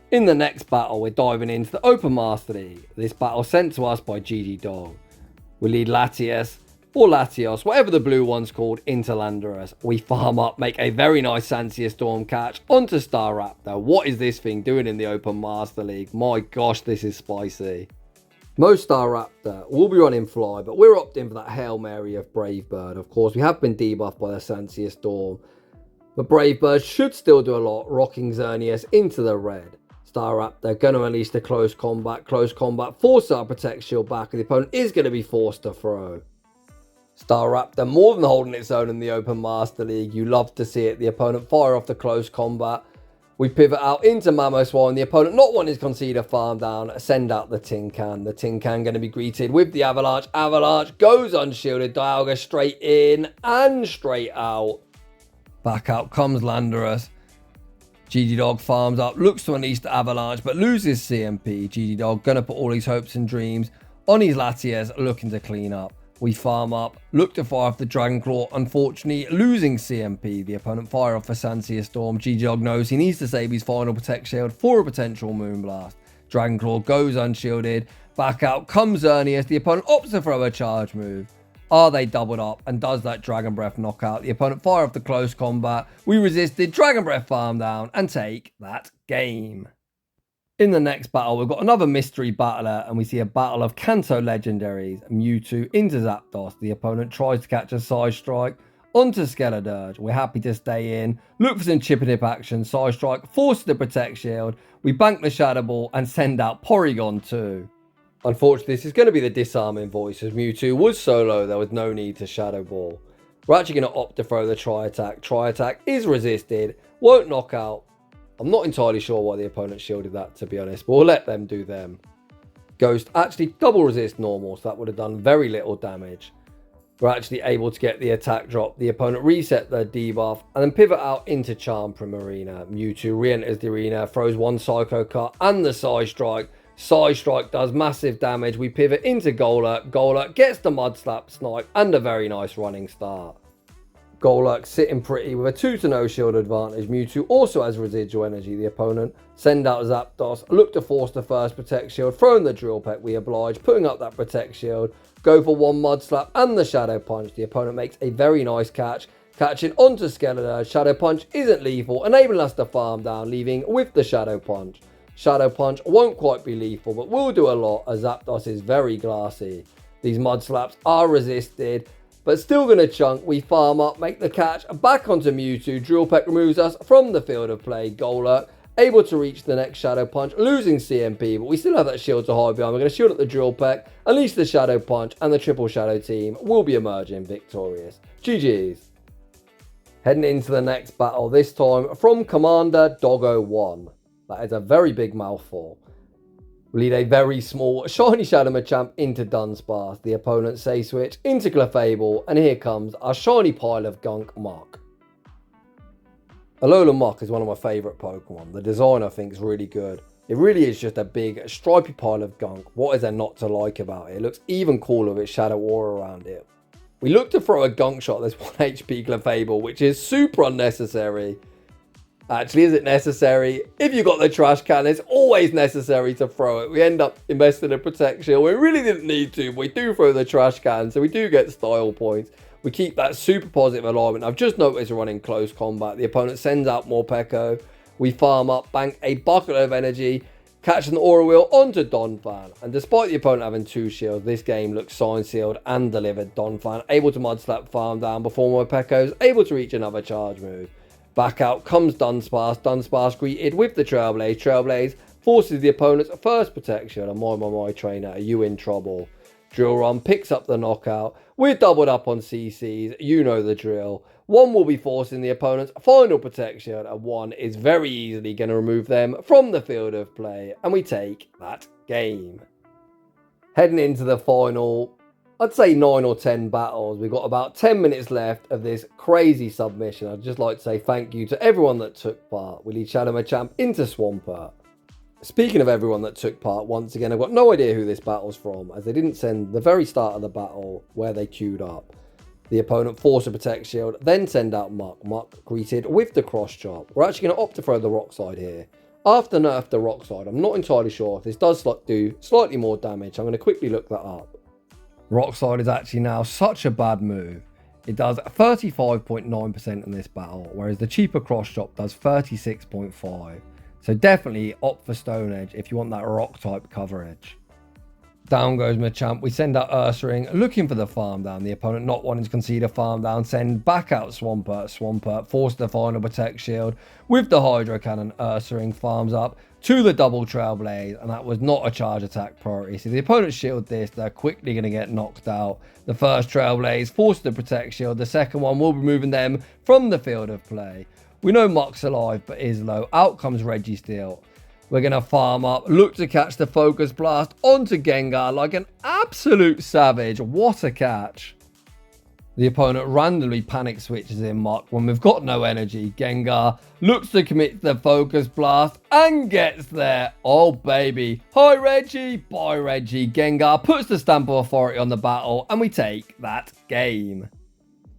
Speaker 1: In the next battle, we're diving into the Open Master League. This battle sent to us by Doggo. We lead Latias, or Latios, whatever the blue one's called, into Landorus. We farm up, make a very nice Sancia Storm catch onto Staraptor. What is this thing doing in the Open Master League? My gosh, this is spicy. Most Staraptor will be running Fly, but we're opting for that Hail Mary of Brave Bird. Of course, we have been debuffed by the Sancia Storm, but Brave Bird should still do a lot, rocking Xerneas into the red. Staraptor going to release the Close Combat. Close Combat forces our Protect Shield back, and the opponent is going to be forced to throw. Staraptor more than holding its own in the Open Master League. You love to see it. The opponent fire off the Close Combat. We pivot out into Mamoswine. The opponent not wanting to concede a farm down. Send out the Tin Can. The Tin Can going to be greeted with the Avalanche. Avalanche goes unshielded. Dialga straight in and straight out. Back out comes Landorus. Dog farms up. Looks to unleash the Avalanche but loses CMP. Dog going to put all his hopes and dreams on his Latias, looking to clean up. We farm up, look to fire off the Dragon Claw, unfortunately losing CMP. The opponent fire off for Sancia Storm. Dog knows he needs to save his final Protect Shield for a potential Moonblast. Dragon Claw goes unshielded. Back out comes Xerneas. The opponent opts to throw a charge move. Are they doubled up and does that Dragon Breath knockout? The opponent fire off the Close Combat. We resisted, Dragon Breath farm down and take that game. In the next battle, we've got another mystery battler, and we see a battle of Kanto legendaries. Mewtwo into Zapdos. The opponent tries to catch a Side Strike onto Skeledirge. We're happy to stay in. Look for some Chip and Dip action. Side Strike forces the Protect Shield. We bank the Shadow Ball and send out Porygon 2. Unfortunately, this is going to be the disarming voice, as Mewtwo was solo. There was no need to Shadow Ball. We're actually going to opt to throw the Tri-Attack. Tri-Attack is resisted. Won't knock out. I'm not entirely sure why the opponent shielded that, to be honest, but we'll let them do them. Ghost actually double resist normal, so that would have done very little damage. We're actually able to get the attack drop. The opponent reset their debuff and then pivot out into Charm from Arena. Mewtwo re-enters the arena, throws one Psycho Cut and the Side Strike. Side Strike does massive damage. We pivot into Golurk. Golurk gets the Mud Slap Snipe and a very nice running start. Golurk sitting pretty with a 2-0 shield advantage. Mewtwo also has residual energy. The opponent send out Zapdos, look to force the first Protect Shield, throwing the Drill Peck. We oblige, putting up that Protect Shield, go for one Mud Slap and the Shadow Punch. The opponent makes a very nice catch, catching onto Skeletor. Shadow Punch isn't lethal, enabling us to farm down, leaving with the Shadow Punch. Shadow Punch won't quite be lethal, but will do a lot as Zapdos is very glassy. These Mud Slaps are resisted, but still going to chunk. We farm up, make the catch, back onto Mewtwo. Drill Peck removes us from the field of play. Golurk able to reach the next Shadow Punch, losing CMP, but we still have that shield to hide behind. We're going to shield at the Drill Peck, unleash the Shadow Punch, and the Triple Shadow team will be emerging victorious. GG's. Heading into the next battle, this time from Commander Doggo 1. That is a very big mouthful. We lead a very small shiny Shadow Machamp into Dunsparce. The opponent say switch into Clefable, and here comes our shiny pile of gunk Mach. Alola Mach is one of my favourite Pokemon. The design I think is really good. It really is just a big stripy pile of gunk. What is there not to like about it? It looks even cooler with its shadow aura around it. We look to throw a gunk shot at this 1 HP Clefable, which is super unnecessary. Actually, is it necessary? If you got the trash can, it's always necessary to throw it. We end up investing in Protect Shield. We really didn't need to, but we do throw the trash can, so we do get style points. We keep that super positive alignment. I've just noticed running close combat. The opponent sends out more Peko. We farm up, bank a bucket of energy, catch an Aura Wheel onto Donphan. And despite the opponent having 2 shields, this game looks sign sealed and delivered. Donphan able to Mud Slap farm down before more Pekos, able to reach another charge move. Back out comes Dunsparce. Dunsparce greeted with the Trailblaze. Trailblaze forces the opponent's first protection. And my trainer, are you in trouble? Drill Run picks up the knockout. We're doubled up on CCs. You know the drill. 1 will be forcing the opponent's final protection. And 1 is very easily going to remove them from the field of play. And we take that game. Heading into the final, I'd say 9 or 10 battles. We've got about 10 minutes left of this crazy submission. I'd just like to say thank you to everyone that took part. We lead Shadow Machamp into Swampert. Speaking of everyone that took part, once again, I've got no idea who this battle's from, as they didn't send the very start of the battle where they queued up. The opponent forced a Protect Shield, then send out Mach. Mach greeted with the Cross Chop. We're actually going to opt to throw the Rock Slide here. After nerf the Rock Slide, I'm not entirely sure if this does do slightly more damage. I'm going to quickly look that up. Rock Slide is actually now such a bad move. It does 35.9% in this battle, whereas the cheaper Cross Chop does 36.5%. So definitely opt for Stone Edge if you want that rock type coverage. Down goes Machamp. We send out Ursaring, looking for the farm down. The opponent not wanting to concede a farm down. Send back out Swampert. Swampert forced the final Protect Shield. With the Hydro Cannon, Ursaring farms up to the double Trailblaze. And that was not a charge attack priority. So the opponent shield this. They're quickly going to get knocked out. The first Trailblaze forced the Protect Shield. The second one will be moving them from the field of play. We know Mach's alive, but is low. Out comes Registeel. We're going to farm up, look to catch the Focus Blast onto Gengar like an absolute savage. What a catch. The opponent randomly panic switches in Mach when we've got no energy. Gengar looks to commit the Focus Blast and gets there. Oh, baby. Hi, Reggie. Bye, Reggie. Gengar puts the stamp of authority on the battle, and we take that game.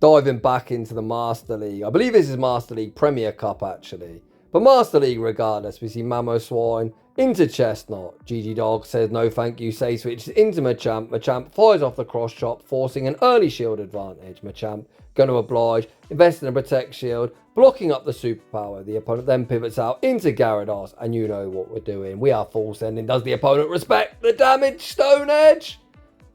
Speaker 1: Diving back into the Master League. I believe this is Master League Premier Cup, actually. But Master League regardless, we see Mamoswine into Chestnut. GG Dog says no thank you, say switches into Machamp. Machamp fires off the Cross Chop, forcing an early shield advantage. Machamp going to oblige, invest in a Protect Shield, blocking up the superpower. The opponent then pivots out into Gyarados, and you know what we're doing. We are full sending. Does the opponent respect the damage? Stone Edge?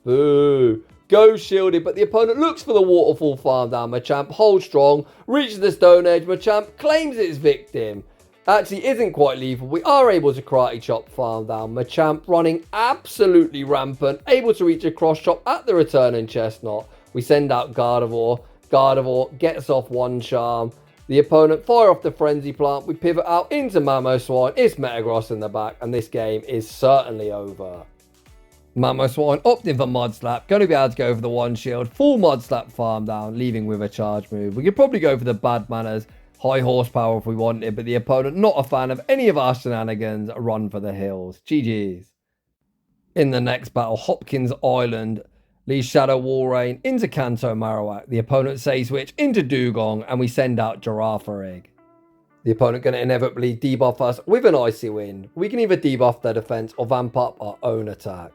Speaker 1: Boo. Go shielded, but the opponent looks for the waterfall farm down. Machamp holds strong, reaches the Stone Edge. Machamp claims its victim. Actually isn't quite lethal. We are able to Karate Chop farm down. Machamp running absolutely rampant, able to reach a Cross Chop at the returning Chestnut. We send out Gardevoir. Gardevoir gets off 1 charm. The opponent fire off the Frenzy Plant. We pivot out into Mamoswine. It's Metagross in the back, and this game is certainly over. Mamoswine opting for Mud Slap, going to be able to go for the 1 shield, full Mud Slap farm down, leaving with a charge move. We could probably go for the Bad Manners, high horsepower if we wanted, but the opponent not a fan of any of our shenanigans, run for the hills. GG's. In the next battle, Hopkins Island leaves Shadow Walrein into Kanto Marowak. The opponent say switch into Dugong, and we send out Girafarig. The opponent going to inevitably debuff us with an Icy Wind. We can either debuff their defense or vamp up our own attack.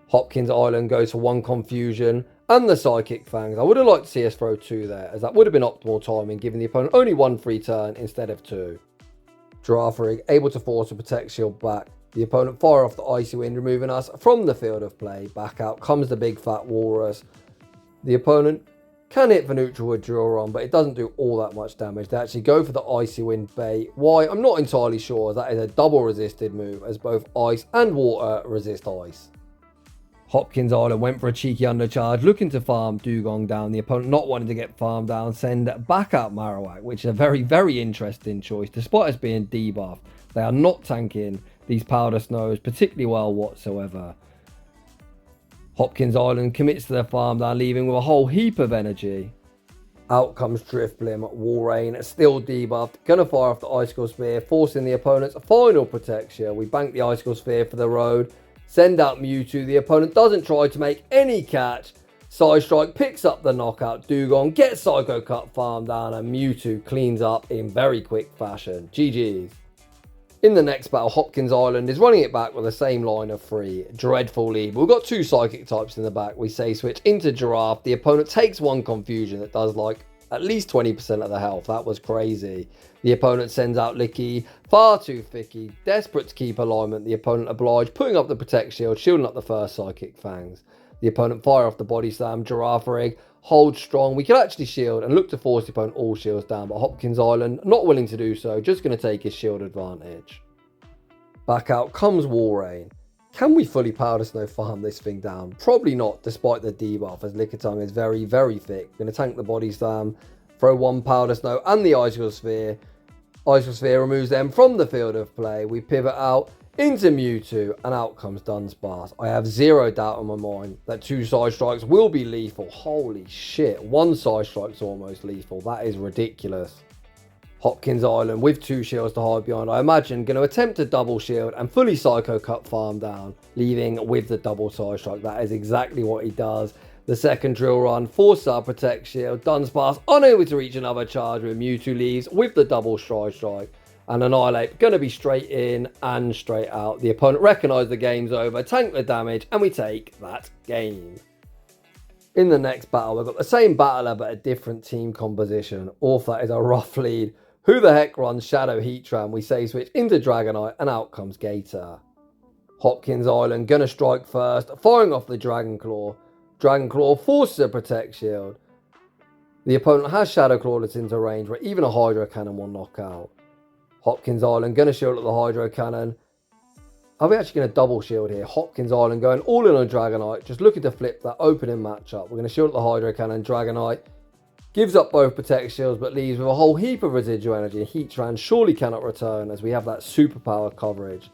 Speaker 1: Hopkins Island goes for 1 Confusion and the Psychic Fangs. I would have liked to see us throw 2 there, as that would have been optimal timing, giving the opponent only 1 free turn instead of 2. Giraffe able to force a Protect Shield back. The opponent fire off the Icy Wind, removing us from the field of play. Back out comes the big fat Walrus. The opponent can hit for neutral with Drill Run, but it doesn't do all that much damage. They actually go for the Icy Wind bait. Why? I'm not entirely sure. That is a double resisted move, as both ice and water resist ice. Hopkins Island went for a cheeky undercharge, looking to farm Dugong down. The opponent not wanting to get farmed down, send back out Marowak, which is a very, very interesting choice. Despite us being debuffed, they are not tanking these powder snows particularly well whatsoever. Hopkins Island commits to their farm down, leaving with a whole heap of energy. Out comes Drifblim, Walrein, still debuffed, gonna fire off the Icicle Spear, forcing the opponent's final protection. We bank the Icicle Spear for the road. Send out Mewtwo. The opponent doesn't try to make any catch. Side Strike picks up the knockout. Dugong gets Psycho Cut farm down, and Mewtwo cleans up in very quick fashion. GG's. In the next battle, Hopkins Island is running it back with the same line of 3. Dreadful lead. We've got 2 Psychic types in the back. We say switch into Giraffe. The opponent takes 1 Confusion that does like at least 20% of the health. That was crazy. The opponent sends out Licky, far too thicky, desperate to keep alignment. The opponent obliged, putting up the Protect Shield, shielding up the first Psychic Fangs. The opponent fire off the Body Slam, Giraffe Rig, hold strong. We could actually shield and look to force the opponent all shields down, but Hopkins Island not willing to do so, just going to take his shield advantage. Back out comes Walrein. Can we fully Powder Snow farm this thing down? Probably not, despite the debuff, as Lickitung is very, very thick. Going to tank the Body Slam, throw 1 Powder Snow and the Icicle Sphere. Icicle Sphere removes them from the field of play. We pivot out into Mewtwo, and out comes Dunsparce. I have 0 doubt in my mind that 2 Side Strikes will be lethal. Holy shit, 1 Side Strike's almost lethal. That is ridiculous. Hopkins Island with 2 shields to hide behind. I imagine going to attempt to double shield and fully Psycho Cut farm down, leaving with the double Side Strike. That is exactly what he does. The second Drill Run, forces our Protect Shield. Dunsparce unable to reach another charge with Mewtwo leaves with the double Stride Strike. And Annihilate going to be straight in and straight out. The opponent recognises the game's over, tank the damage, and we take that game. In the next battle, we've got the same battler but a different team composition. Off that is a rough lead. Who the heck runs Shadow Heatran? We say switch into Dragonite, and out comes Gator. Hopkins Island gonna strike first, firing off the Dragon Claw. Dragon Claw forces a Protect Shield. The opponent has Shadow Claw that's into range, where even a Hydro Cannon will knock out. Hopkins Island gonna shield at the Hydro Cannon. Are we actually going to double shield here? Hopkins Island going all in on Dragonite, just looking to flip that opening matchup. We're going to shield at the Hydro Cannon. Dragonite gives up both Protect Shields, but leaves with a whole heap of residual energy. Heatran surely cannot return, as we have that superpower coverage.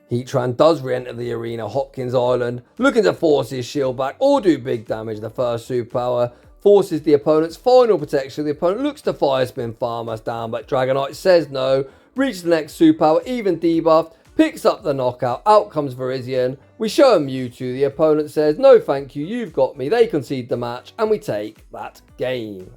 Speaker 1: Heatran does re-enter the arena. Hopkins Island looking to force his shield back or do big damage. The first superpower forces the opponent's final protection. The opponent looks to Fire Spin farm us down, but Dragonite says no. Reaches the next superpower, even debuffed. Picks up the knockout. Out comes Virizion. We show him Mewtwo. The opponent says, no thank you, you've got me. They concede the match, and we take that game.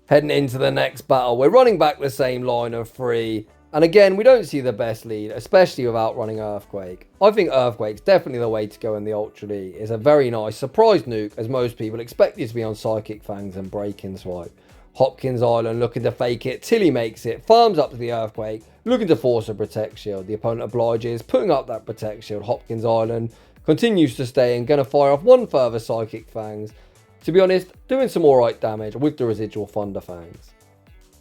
Speaker 1: Heading into the next battle, we're running back the same line of 3. And again, we don't see the best lead, especially without running Earthquake. I think Earthquake's definitely the way to go in the Ultra League. It's a very nice surprise nuke, as most people expect it to be on Psychic Fangs and Breaking Swipe. Hopkins Island looking to fake it till he makes it. Farms up to the Earthquake, looking to force a Protect Shield. The opponent obliges, putting up that Protect Shield. Hopkins Island continues to stay and going to fire off 1 further Psychic Fangs. To be honest, doing some alright damage with the residual Thunder Fangs.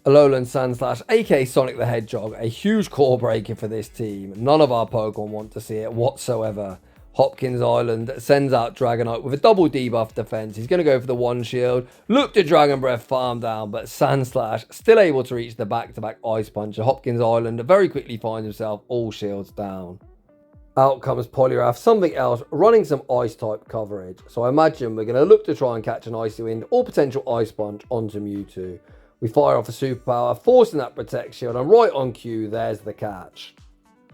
Speaker 1: Alolan Sandslash, aka Sonic the Hedgehog, a huge core breaker for this team. None of our Pokemon want to see it whatsoever. Hopkins Island sends out Dragonite with a double debuff defense. He's going to go for the 1 shield. Look to Dragon Breath farm down, but Sandslash still able to reach the back-to-back Ice Punch. Hopkins Island very quickly finds himself all shields down. Out comes Poliwrath, something else, running some Ice-type coverage. So I imagine we're going to look to try and catch an Icy Wind or potential Ice Punch onto Mewtwo. We fire off a superpower, forcing that Protect Shield, and right on cue, there's the catch.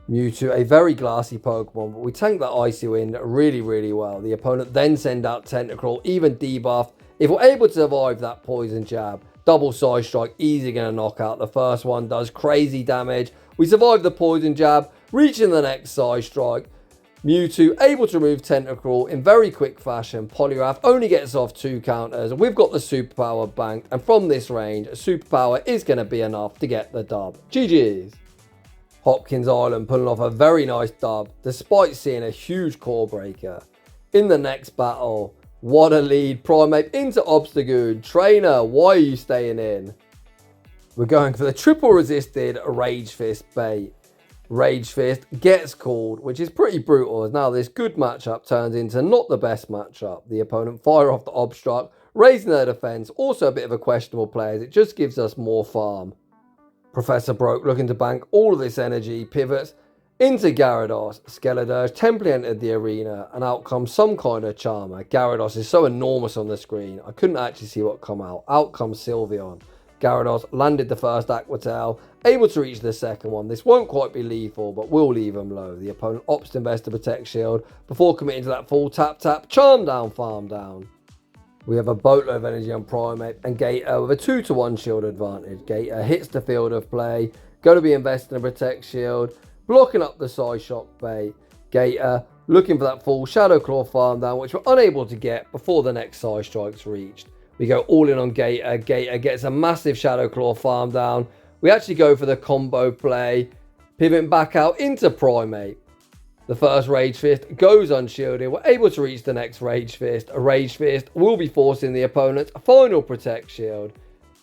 Speaker 1: Mewtwo, a very glassy Pokemon, but we tank that Icy Wind really, really well. The opponent then send out Tentacruel, even debuffed. If we're able to survive that Poison Jab, double Side Strike, easy going to knock out. The first one does crazy damage. We survive the Poison Jab, reaching the next Side Strike. Mewtwo able to remove Tentacruel in very quick fashion. Poliwrath only gets off 2 counters. We've got the superpower banked, and from this range, a superpower is going to be enough to get the dub. GG's. Hopkins Island pulling off a very nice dub, despite seeing a huge core breaker. In the next battle, what a lead. Primeape into Obstagoon. Trainer, why are you staying in? We're going for the triple resisted Rage Fist bait. Rage Fist gets called, which is pretty brutal, as now this good matchup turns into not the best matchup. The opponent fire off the Obstruct, raising their defense, also a bit of a questionable play as it just gives us more farm. Professor Broke looking to bank all of this energy, pivots into Gyarados. Skeledirge temporarily entered the arena, and out comes some kind of Charmer. Gyarados is so enormous on the screen, I couldn't actually see what come out. Out comes Sylveon. Gyarados landed the first Aqua Tail, able to reach the second one. This won't quite be lethal, but will leave him low. The opponent opts to invest a Protect Shield before committing to that full tap, charm down, farm down. We have a boatload of energy on Primeape and Gator with a 2-to-1 shield advantage. Gator hits the field of play, going to be investing in a Protect Shield, blocking up the Psyshock bait. Gator looking for that full Shadow Claw farm down, which we're unable to get before the next Psy Strike's reached. We go all in on Gator. Gator gets a massive Shadow Claw farm down. We actually go for the combo play, pivoting back out into Primeape. The first Rage Fist goes unshielded. We're able to reach the next Rage Fist. A Rage Fist will be forcing the opponent's final Protect Shield.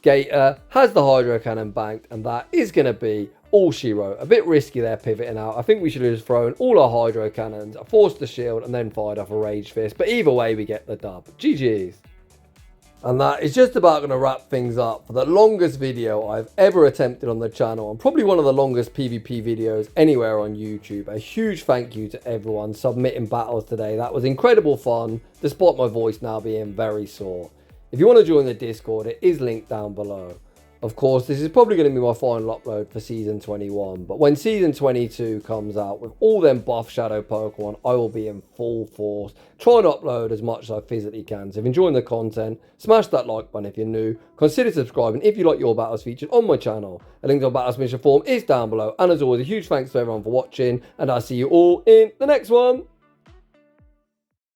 Speaker 1: Gator has the Hydro Cannon banked, and that is going to be all she wrote. A bit risky there pivoting out. I think we should have just thrown all our Hydro Cannons, forced the shield, and then fired off a Rage Fist. But either way, we get the dub. GG's. And that is just about going to wrap things up for the longest video I've ever attempted on the channel, and probably one of the longest PvP videos anywhere on YouTube. A huge thank you to everyone submitting battles today. That was incredible fun, despite my voice now being very sore. If you want to join the Discord, it is linked down below. Of course, this is probably going to be my final upload for Season 21, but when Season 22 comes out with all them buff Shadow Pokemon, I will be in full force, trying to upload as much as I physically can. So if you're enjoying the content, smash that like button if you're new, consider subscribing if you like your battles featured on my channel. A link to our battle submission form is down below, and as always, a huge thanks to everyone for watching, and I'll see you all in the next one.